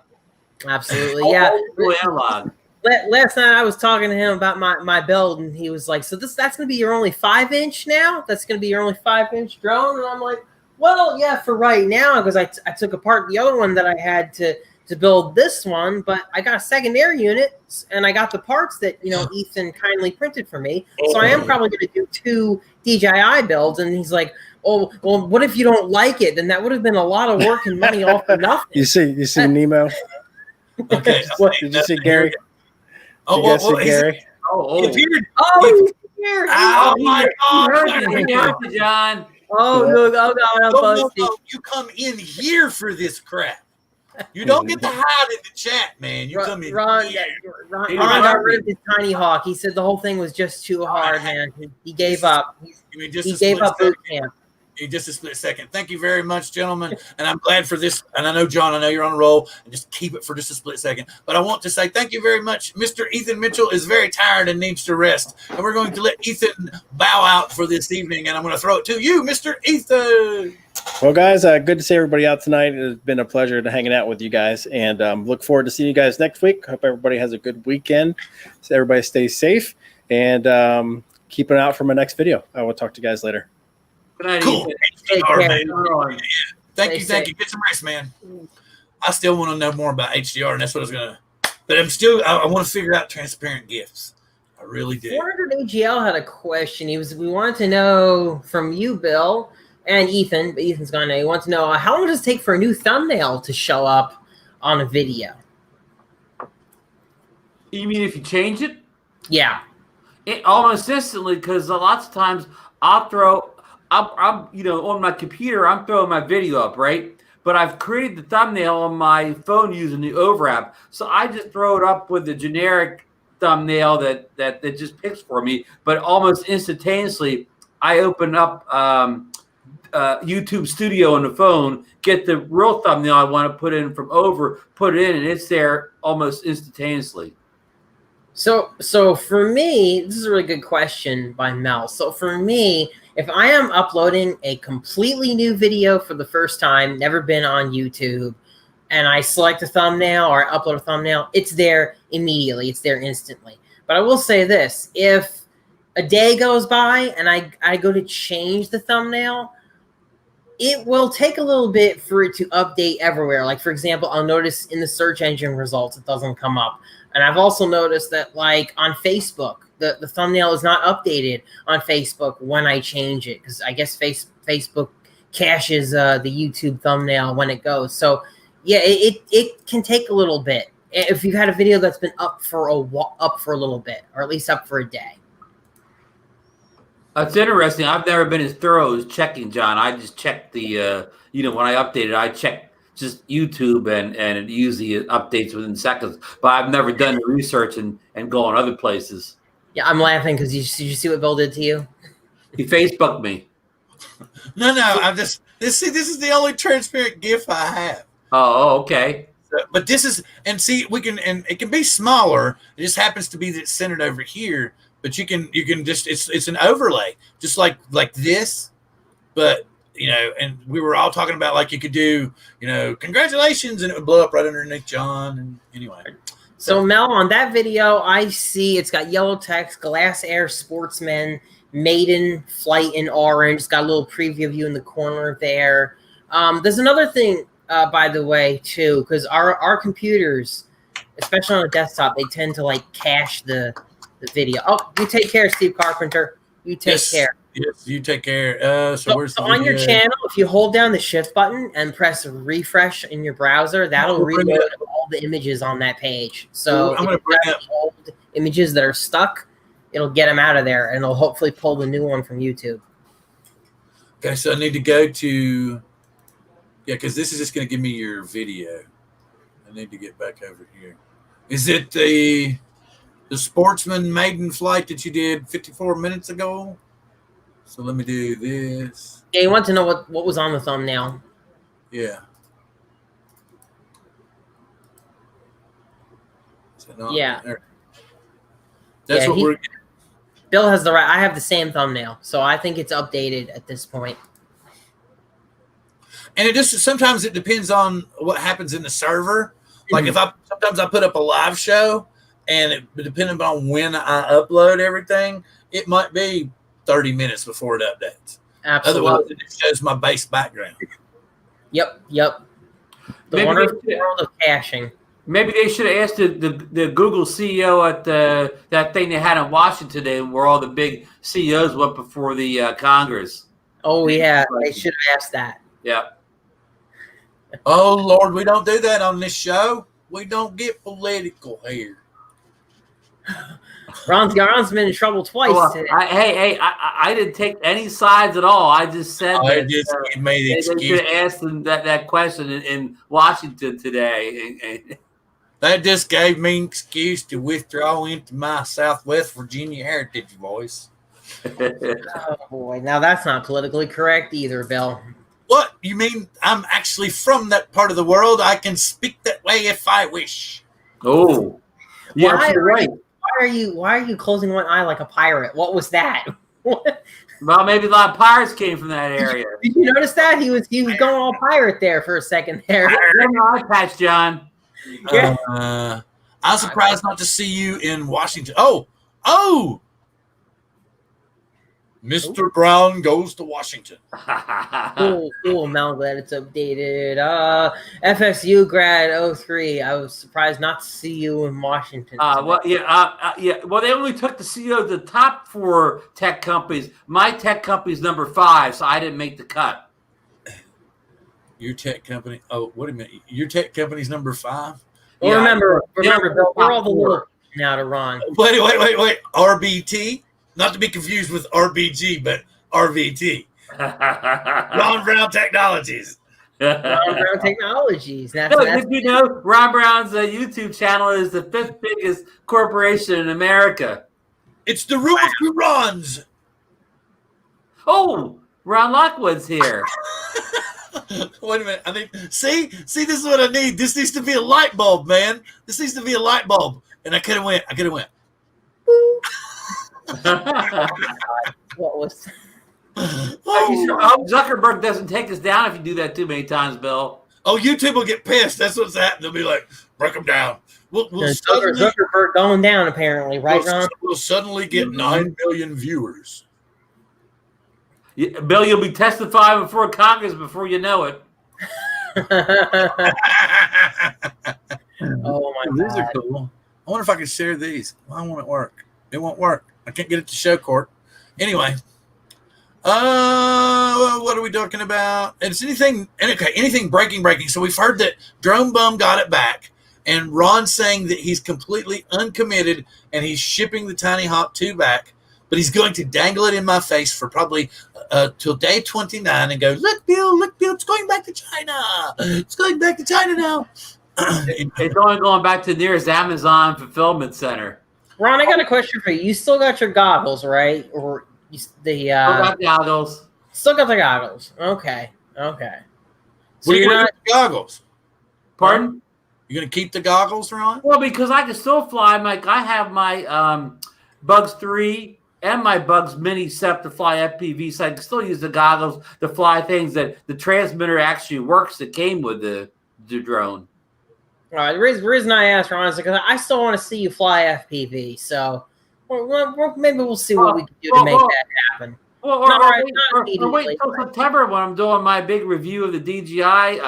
Absolutely, yeah. All analog. Last night I was talking to him about my build, and he was like, "So that's going to be your only 5-inch now? That's going to be your only 5-inch drone?" And I'm like, "Well, yeah, for right now, because I took apart the other one that I had to build this one, but I got a secondary unit, and I got the parts that Ethan kindly printed for me. So I am probably going to do 2 DJI builds." And he's like, "Oh, well, what if you don't like it? Then that would have been a lot of work and money all for nothing." You see Nemo? Okay. Did you see Gary? Gary? Oh, he's here. Oh my God! John. Oh, look! Oh God! No, you come in here for this crap. You don't get to hide in the chat, man. You come in. Ron got rid of his Tiny Hawk. He said the whole thing was just too hard, man. He gave up. He gave up boot camp. In just a split second. Thank you very much, gentlemen. And I'm glad for this. And I know, John, I know you're on a roll. And just keep it for just a split second. But I want to say thank you very much. Mr. Ethan Mitchell is very tired and needs to rest. And we're going to let Ethan bow out for this evening. And I'm going to throw it to you, Mr. Ethan. Well, guys, good to see everybody out tonight. It's been a pleasure to hanging out with you guys. And look forward to seeing you guys next week. Hope everybody has a good weekend. So everybody stay safe. And keep an eye out for my next video. I will talk to you guys later. Cool. Thank you. Get some rest, man. I still want to know more about HDR, and that's what I was going to. But I want to figure out transparent gifts. I really do. 400 AGL had a question. We wanted to know from you, Bill, and Ethan, but Ethan's gone now. He wants to know how long does it take for a new thumbnail to show up on a video? You mean if you change it? Yeah. Almost instantly, because lots of times I'm on my computer, I'm throwing my video up, right? But I've created the thumbnail on my phone using the Over app. So I just throw it up with the generic thumbnail that just picks for me. But almost instantaneously, I open up YouTube Studio on the phone, get the real thumbnail I want to put in from Over, put it in, and it's there almost instantaneously. So for me, this is a really good question by Mel. So for me, if I am uploading a completely new video for the first time, never been on YouTube, and I select a thumbnail or I upload a thumbnail, it's there immediately. It's there instantly. But I will say this. If a day goes by and I go to change the thumbnail, it will take a little bit for it to update everywhere. Like, for example, I'll notice in the search engine results, it doesn't come up. And I've also noticed that, like, on Facebook, the thumbnail is not updated on Facebook when I change it, because I guess Facebook caches the YouTube thumbnail when it goes. So, yeah, it can take a little bit if you've had a video that's been up for a little bit, or at least up for a day. That's interesting. I've never been as thorough as checking, John. I just check the, when I update it, I check just YouTube and it usually updates within seconds. But I've never done the research and go on other places. Yeah, I'm laughing because you see what Bill did to you? He Facebooked me. No, I'm just this is the only transparent GIF I have. Oh, okay. But this is, and see, it can be smaller. It just happens to be that it's centered over here. But you can just it's an overlay, just like this. But and we were all talking about, like, you could do, congratulations, and it would blow up right underneath John. And anyway. So Mel, on that video, I see it's got yellow text, Glass Air Sportsman, Maiden Flight in orange. It's got a little preview of you in the corner there. There's another thing, by the way, too, because our computers, especially on a desktop, they tend to, like, cache the video. Oh, you take care, Steve Carpenter. You take care. Yes, you take care. So where's the on video? your channel, if you hold down the shift button and press refresh in your browser, that'll reload all the images on that page. So I'm going to bring up old images that are stuck, it'll get them out of there, and it'll hopefully pull the new one from YouTube. Okay, so I need to go to because this is just going to give me your video. I need to get back over here. Is it the Sportsman maiden flight that you did 54 minutes ago? So let me do this. Yeah, you want to know what was on the thumbnail. Yeah. Yeah. That's what we're. Bill has the right. I have the same thumbnail, so I think it's updated at this point. And it just sometimes it depends on what happens in the server. Like if sometimes I put up a live show, and depending on when I upload everything, it might be 30 minutes before it updates. Absolutely. Otherwise, it shows my base background. Yep. The wonderful world of caching. Maybe they should have asked the Google CEO at that thing they had in Washington today, where all the big CEOs went before the Congress. Oh yeah, they should have asked that. Yeah. Oh Lord, we don't do that on this show. We don't get political here. Ron's been in trouble twice today. I didn't take any sides at all. I just said I just made the excuse. They should have asked them that question in Washington today. That just gave me an excuse to withdraw into my Southwest Virginia heritage voice. Oh boy, now that's not politically correct either, Bill. What? You mean I'm actually from that part of the world? I can speak that way if I wish. Oh, yeah, you're right. Why are you closing one eye like a pirate? What was that? Well, maybe a lot of pirates came from that area. Did you notice that he was going all pirate there for a second there? Eye patch, John. Yeah. I'm surprised not to see you in Washington. Oh! Mr. Brown goes to Washington. Cool. Now that it's updated. FSU grad 03. I was surprised not to see you in Washington. Well, they only took the CEO of the top 4 tech companies. My tech company is number 5, so I didn't make the cut. Your tech company? Oh, wait a minute. Your tech company's number 5? Well, Yeah. remember, Bill, we're all the little now to Ron. Wait. RBT? Not to be confused with RBG, but RVT. Ron Brown Technologies. Ron Brown Technologies. That's Did you know Ron Brown's YouTube channel is the 5th biggest corporation in America? It's the Rules to Rons. Oh, Ron Lockwood's here. Wait a minute. I think see, this is what I need. This needs to be a light bulb, man. This needs to be a light bulb. And I could have went. What was? Zuckerberg doesn't take us down if you do that too many times, Bill. Oh, YouTube will get pissed. That's what's happening. They'll be like, break them down. Zuckerberg going down apparently, right, Ron? We'll suddenly get 9 million viewers. Yeah, Bill, you'll be testifying before Congress before you know it. Oh my God. These are cool. I wonder if I can share these. Why won't it work? It won't work. I can't get it to show court. Anyway. What are we talking about? It's anything breaking. So we've heard that Drone Bum got it back. And Ron's saying that he's completely uncommitted and he's shipping the Tiny Hawk 2 back. But he's going to dangle it in my face for probably till day 29 and go, look, Bill, it's going back to China. It's going back to China now. It's only going back to the nearest Amazon fulfillment center. Ron, I got a question for you. You still got your goggles, right? Or still got goggles. Still got the goggles. Okay. So What are you going to do with the goggles? Pardon? You're going to keep the goggles, Ron? Well, because I can still fly, Mike. I have my Bugs 3 and my Bugs Mini set to fly FPV, so I can still use the goggles to fly things that the transmitter actually works that came with the drone. All right. The reason I asked, Ron, is because I still want to see you fly FPV. So maybe we'll see what we can do to make that happen. Or wait until September when I'm doing my big review of the DJI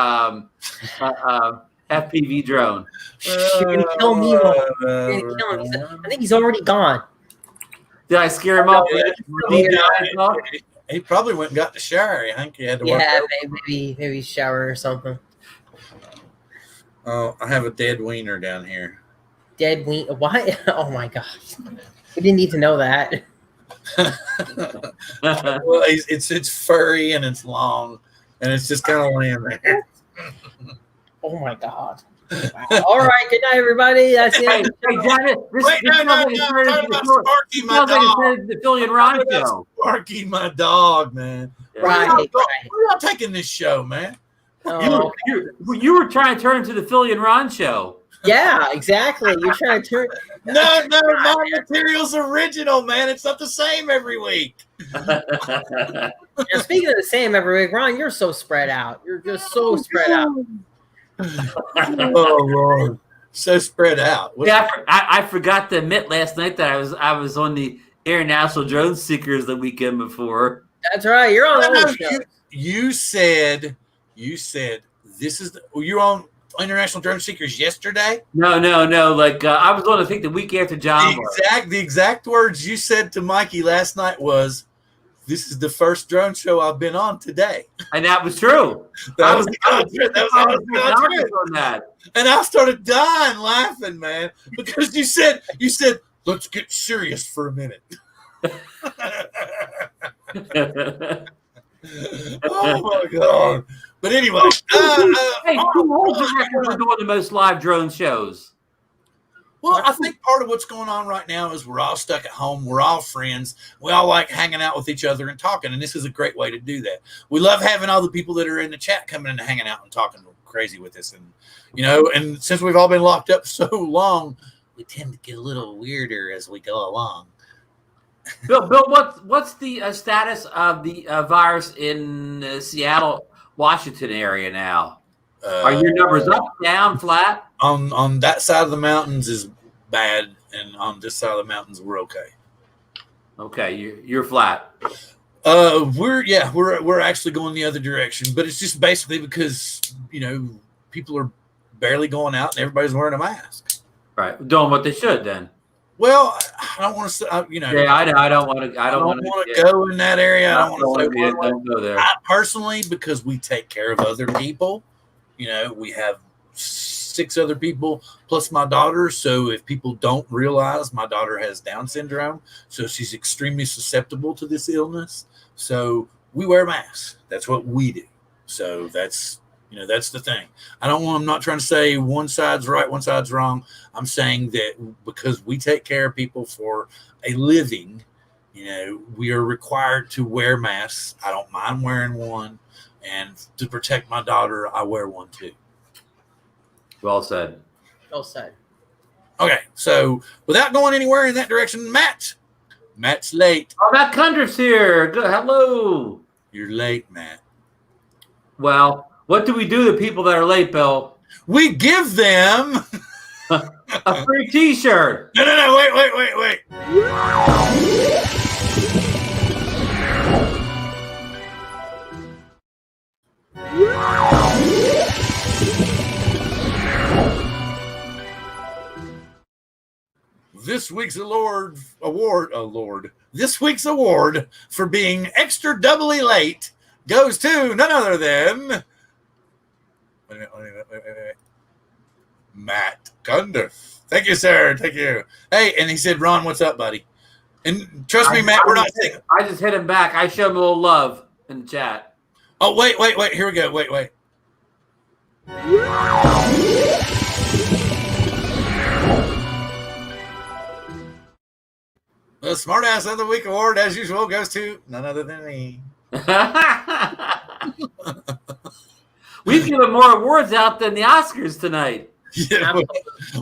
FPV drone. You're going to kill Nemo. You're going to kill him. I think he's already gone. Did I scare him up? He probably went and got the shower. I think he had to work. Yeah, maybe shower or something. Oh, I have a dead wiener down here. Dead wiener? Why? Oh my gosh. We didn't need to know that. Well, it's furry and it's long, and it's just kind of laying there. Oh my God. Wow. All right. Good night, everybody. That's it. Hey, Janet, Wait, no, talking about Sparky, my dog. The Philly and Ron show. Sparky, my dog, man. Right. Where y'all taking this show, man? Oh, You were trying to turn into the Philly and Ron show. yeah, exactly. You're trying to turn. No, my material's original, man. It's not the same every week. Now, speaking of the same every week, Ron, you're so spread out. You're just so spread out. Oh Lord, so spread out. Yeah, I forgot to admit last night that I was on the International Drone Seekers the weekend before. That's right. You're on all the shows. You said this is you're on International Drone Seekers yesterday. No. Like I was on, I think, the week after John. The exact words you said to Mikey last night was, "This is the first drone show I've been on today," and that was true. That was on that. And I started dying laughing, man, because you said, "Let's get serious for a minute." Oh my God! But anyway, hey, who holds the record for doing the most live drone shows? Well, I think part of what's going on right now is we're all stuck at home. We're all friends. We all like hanging out with each other and talking, and this is a great way to do that. We love having all the people that are in the chat coming in and hanging out and talking crazy with us. And, and since we've all been locked up so long, we tend to get a little weirder as we go along. Bill, what's the status of the virus in Seattle, Washington area now? Are your numbers up, down, flat? On that side of the mountains is bad, and on this side of the mountains we're okay. Okay, you're flat. We're actually going the other direction, but it's just basically because people are barely going out and everybody's wearing a mask. Right, doing what they should then. Well, I don't want to, Yeah, I don't want to. I don't want to go in that area. I don't want to don't go there. Personally, because we take care of other people. We have 6 other people plus my daughter. So if people don't realize, my daughter has Down syndrome, so she's extremely susceptible to this illness. So we wear masks. That's what we do. So that's the thing. I'm not trying to say one side's right, one side's wrong. I'm saying that because we take care of people for a living, we are required to wear masks. I don't mind wearing one. And to protect my daughter, I wear one too. Well said. Well said. Okay, so without going anywhere in that direction, Matt's late. Oh, Matt Cundriff's here. Good. Hello. You're late, Matt. Well, what do we do to people that are late, Bill? We give them a free T-shirt. No, wait. This week's award. This week's award for being extra doubly late goes to none other than wait. Matt Cundriff. Thank you, sir. Thank you. Hey, and he said, "Ron, what's up, buddy?" And trust me, Matt, we're not saying. I just hit him back. I showed him a little love in the chat. Oh, wait. Here we go. Wait. The Smartass of the Week award, as usual, goes to none other than me. We've given more awards out than the Oscars tonight. Yeah,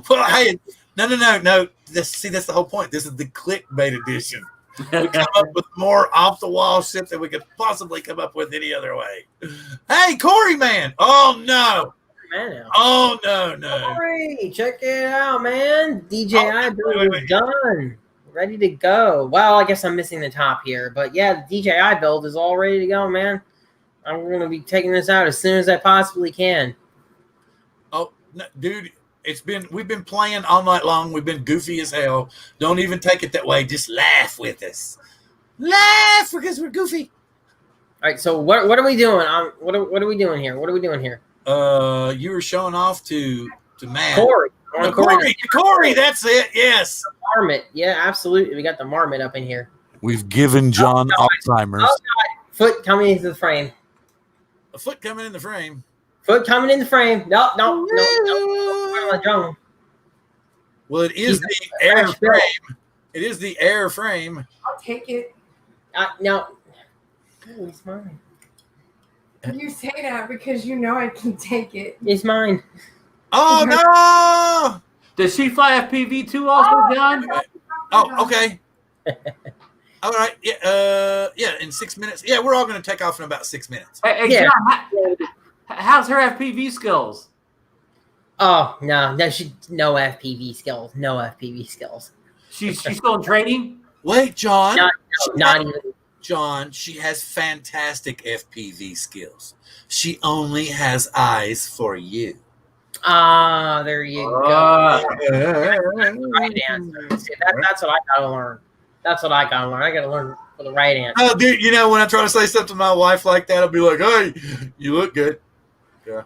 well, hey, no. That's the whole point. This is the clickbait edition. We come up with more off-the-wall shit than we could possibly come up with any other way. Hey, Corey, man. Oh, no. Oh, no. Corey, check it out, man. DJI build is done. Ready to go. Well, I guess I'm missing the top here. But, yeah, the DJI build is all ready to go, man. I'm going to be taking this out as soon as I possibly can. Oh, no, dude. We've been playing all night long. We've been goofy as hell. Don't even take it that way. Just laugh with us. Laugh because we're goofy. All right. So what are we doing? What are we doing here? You were showing off to Matt. Corey. Corey. That's it. Yes. The marmot. Yeah, absolutely. We got the marmot up in here. We've given John Alzheimer's. Oh, God. Foot coming into the frame. A foot coming in the frame. Foot coming in the frame. No. On the drum. Well, it is the air frame. It is the air frame. I'll take it. No. Oh, it's mine. You say that because you know I can take it. It's mine. Oh, no! Does she fly FPV too also, John? Oh, okay. All right. Yeah, in 6 minutes. Yeah, we're all going to take off in about 6 minutes. Hey, John, how's her FPV skills? Oh, no, no FPV skills. No FPV skills. She's still in training? Wait, John. Not even. John, she has fantastic FPV skills. She only has eyes for you. There you go. Right answer. See, that's what I gotta learn. That's what I gotta learn. I gotta learn for the right answer. Oh, dude, you know, when I try to say stuff to my wife like that, I'll be like, hey, you look good. Yeah.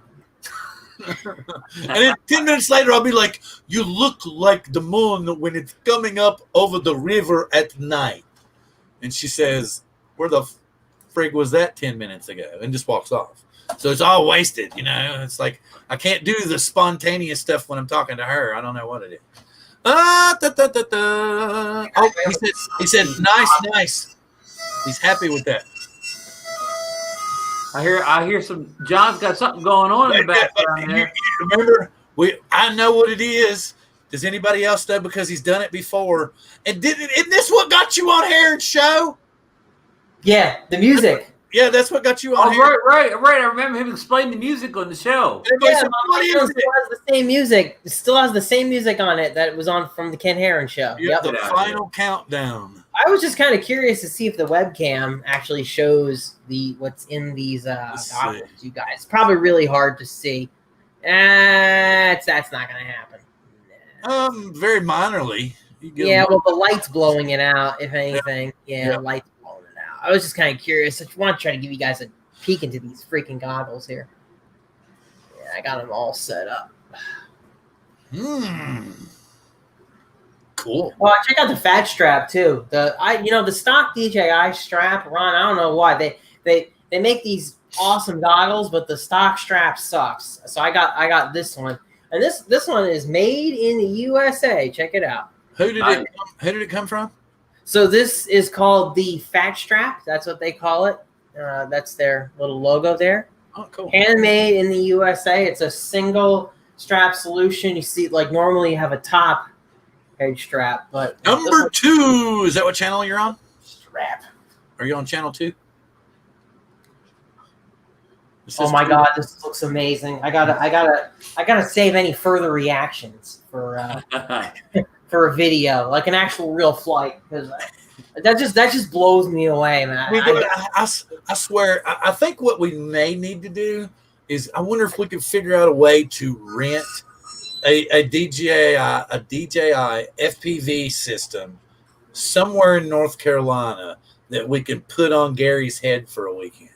And then 10 minutes later, I'll be like, you look like the moon when it's coming up over the river at night. And she says, where the frig was that 10 minutes ago? And just walks off. So it's all wasted, you know. It's like I can't do the spontaneous stuff when I'm talking to her. I don't know what it is. Oh, he said, nice. He's happy with that. I hear some. John's got something going on in the background there. Remember, I know what it is. Does anybody else know? Because he's done it before. And isn't this what got you on Heron's show? Yeah, the music. Yeah, that's what got you on here. Right. I remember him explaining the music on the show. Yeah, it still has the same music. It still has the same music on it that was on from the Ken Heron show. Yep. The final countdown. I was just kind of curious to see if the webcam actually shows what's in these goggles, you guys. Probably really hard to see. That's not going to happen. Very minorly. Yeah, well, the light's blowing it out, if anything. Yeah, the light's blowing it out. I was just kind of curious. I want to try to give you guys a peek into these freaking goggles here. Yeah, I got them all set up. Cool. Oh, check out the fat strap too. The stock DJI strap, Ron. I don't know why they make these awesome goggles, but the stock strap sucks. So I got this one, and this one is made in the USA. Check it out. Who did it come from? So this is called the fat strap. That's what they call it. That's their little logo there. Oh, cool. Handmade in the USA. It's a single strap solution. You see, like normally you have a top head strap, but number 2. Is that what channel you're on? Strap. Are you on channel 2? Oh my God, this looks amazing. I gotta save any further reactions for for a video, like an actual real flight, because that just blows me away, man. I swear, I think what we may need to do is, I wonder if we could figure out a way to rent a DJI FPV system somewhere in North Carolina that we could put on Gary's head for a weekend.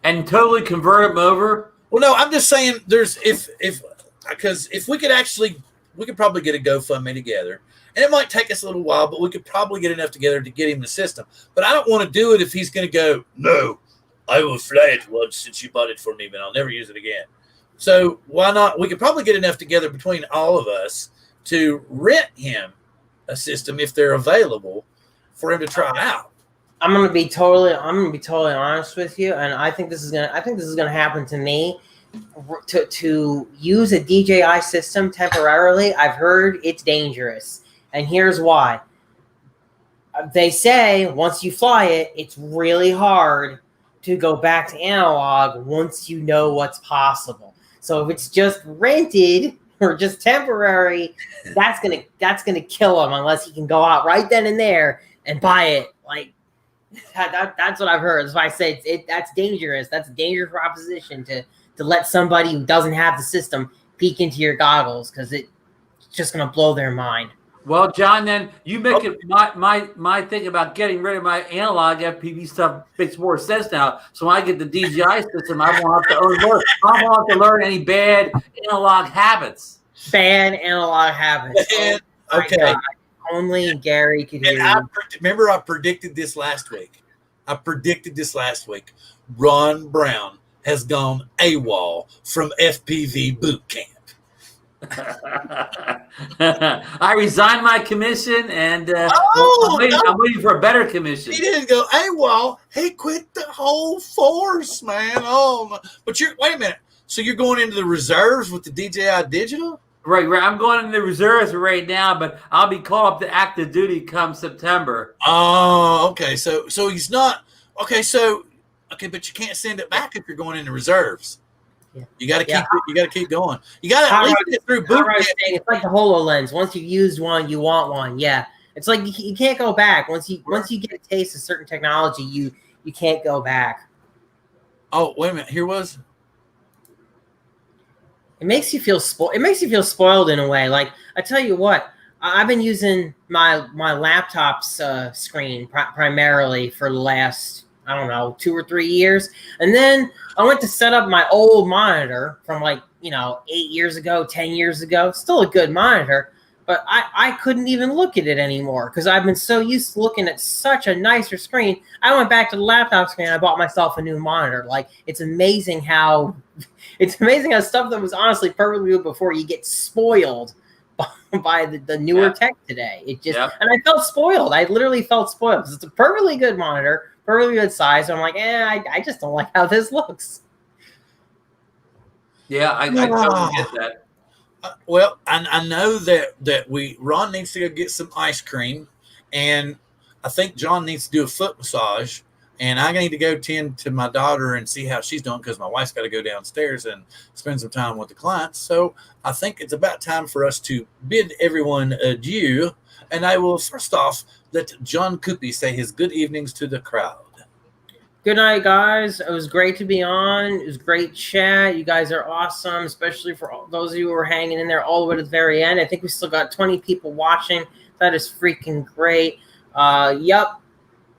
And totally convert them over? Well, no, I'm just saying because if we could probably get a GoFundMe together, and it might take us a little while, but we could probably get enough together to get him the system. But I don't want to do it if he's going to go, no, I will fly it once since you bought it for me, but I'll never use it again. So why not? We could probably get enough together between all of us to rent him a system if they're available for him to try out. I'm gonna be totally honest with you, and I think this is gonna happen to me. To use a DJI system temporarily, I've heard it's dangerous, and here's why. They say once you fly it, it's really hard to go back to analog once you know what's possible. So if it's just rented or just temporary, that's gonna kill him unless he can go out right then and there and buy it. Like that's what I've heard. That's why I say that's dangerous. That's a dangerous proposition to let somebody who doesn't have the system peek into your goggles, because it's just gonna blow their mind. Well, John, then you make it my thing about getting rid of my analog FPV stuff makes more sense now. So when I get the DJI system, I won't have to learn any bad analog habits. Bad analog habits. Okay. only Gary could hear And you. remember, I predicted this last week. Ron Brown has gone AWOL from FPV boot camp. I resigned my commission, and Oh, I'm waiting for a better commission. He didn't go AWOL. He quit the whole force, man. Oh, my. But wait a minute. So you're going into the reserves with the DJI Digital? Right. I'm going in the reserves right now, but I'll be called up to active duty come September. Oh, okay. So he's not okay. But you can't send it back if you're going into reserves. Yeah. You got to keep it. You got to keep going. You got to at least get through boot camp. It's like the HoloLens. Once you've used one, you want one. Yeah, it's like you can't go back. Once you get a taste of certain technology, you can't go back. Oh, wait a minute. Here was. It makes you feel spoiled. It makes you feel spoiled in a way. Like, I tell you what, I've been using my laptop's screen primarily for the last, I don't know, 2 or 3 years. And then I went to set up my old monitor from 8 years ago, 10 years ago. Still a good monitor, but I couldn't even look at it anymore because I've been so used to looking at such a nicer screen. I went back to the laptop screen and I bought myself a new monitor. Like, it's amazing how stuff that was honestly perfectly good before you get spoiled by the newer tech today. It just and I felt spoiled. I literally felt spoiled. It's a perfectly good monitor, perfectly good size. So I'm like, I just don't like how this looks. Yeah, I totally get that. Well, I know that Ron needs to go get some ice cream, and I think John needs to do a foot massage, and I need to go tend to my daughter and see how she's doing because my wife's got to go downstairs and spend some time with the clients. So I think it's about time for us to bid everyone adieu, and I will first off let John Cuppi say his good evenings to the crowd. Good night, guys. It was great to be on. It was great chat. You guys are awesome, especially for all those of you who are hanging in there all the way to the very end. I think we still got 20 people watching. That is freaking great. Yep.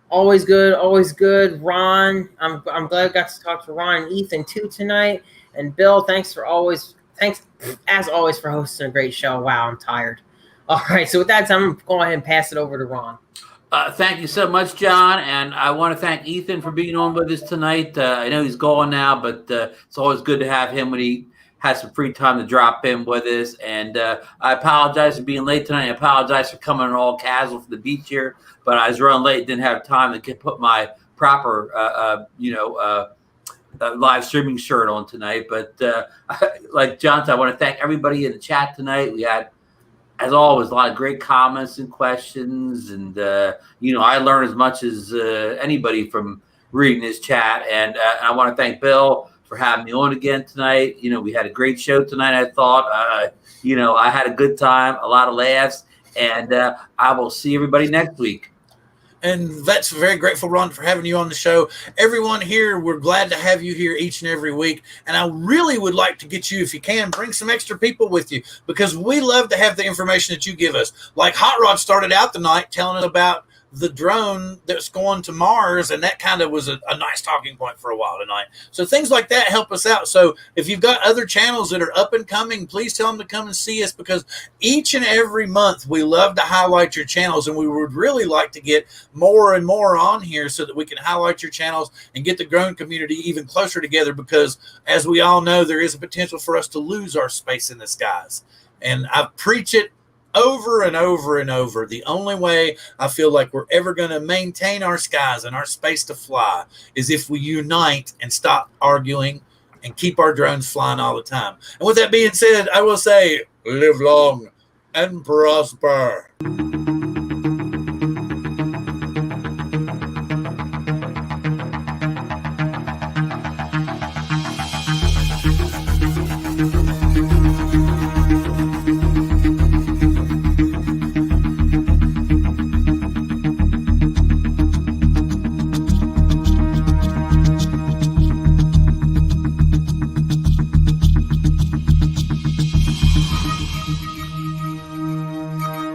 Always good. Always good. Ron, I'm glad I got to talk to Ron and Ethan too tonight. And Bill, thanks as always for hosting a great show. Wow, I'm tired. All right. So with that, I'm going to go ahead and pass it over to Ron. Thank you so much, John, and I want to thank Ethan for being on with us tonight. I know he's gone now, but it's always good to have him when he has some free time to drop in with us. And I apologize for being late tonight. I apologize for coming all casual for the beach here, but I was running late, didn't have time to put my proper, live streaming shirt on tonight. But like John said, I want to thank everybody in the chat tonight. We had, as always, a lot of great comments and questions, and I learned as much as anybody from reading this chat. And I want to thank Bill for having me on again tonight. We had a great show tonight. I thought, I had a good time, a lot of laughs, and I will see everybody next week. And that's very grateful, Ron, for having you on the show. Everyone here, we're glad to have you here each and every week. And I really would like to get you, if you can, bring some extra people with you because we love to have the information that you give us. Like Hot Rod started out the night telling us about the drone that's going to Mars, and that kind of was a nice talking point for a while tonight. So things like that help us out. So if you've got other channels that are up and coming, please tell them to come and see us because each and every month we love to highlight your channels, and we would really like to get more and more on here so that we can highlight your channels and get the drone community even closer together because, as we all know, there is a potential for us to lose our space in the skies. And I preach it over and over and over. The only way I feel like we're ever going to maintain our skies and our space to fly is if we unite and stop arguing and keep our drones flying all the time. And with that being said, I will say, live long and prosper.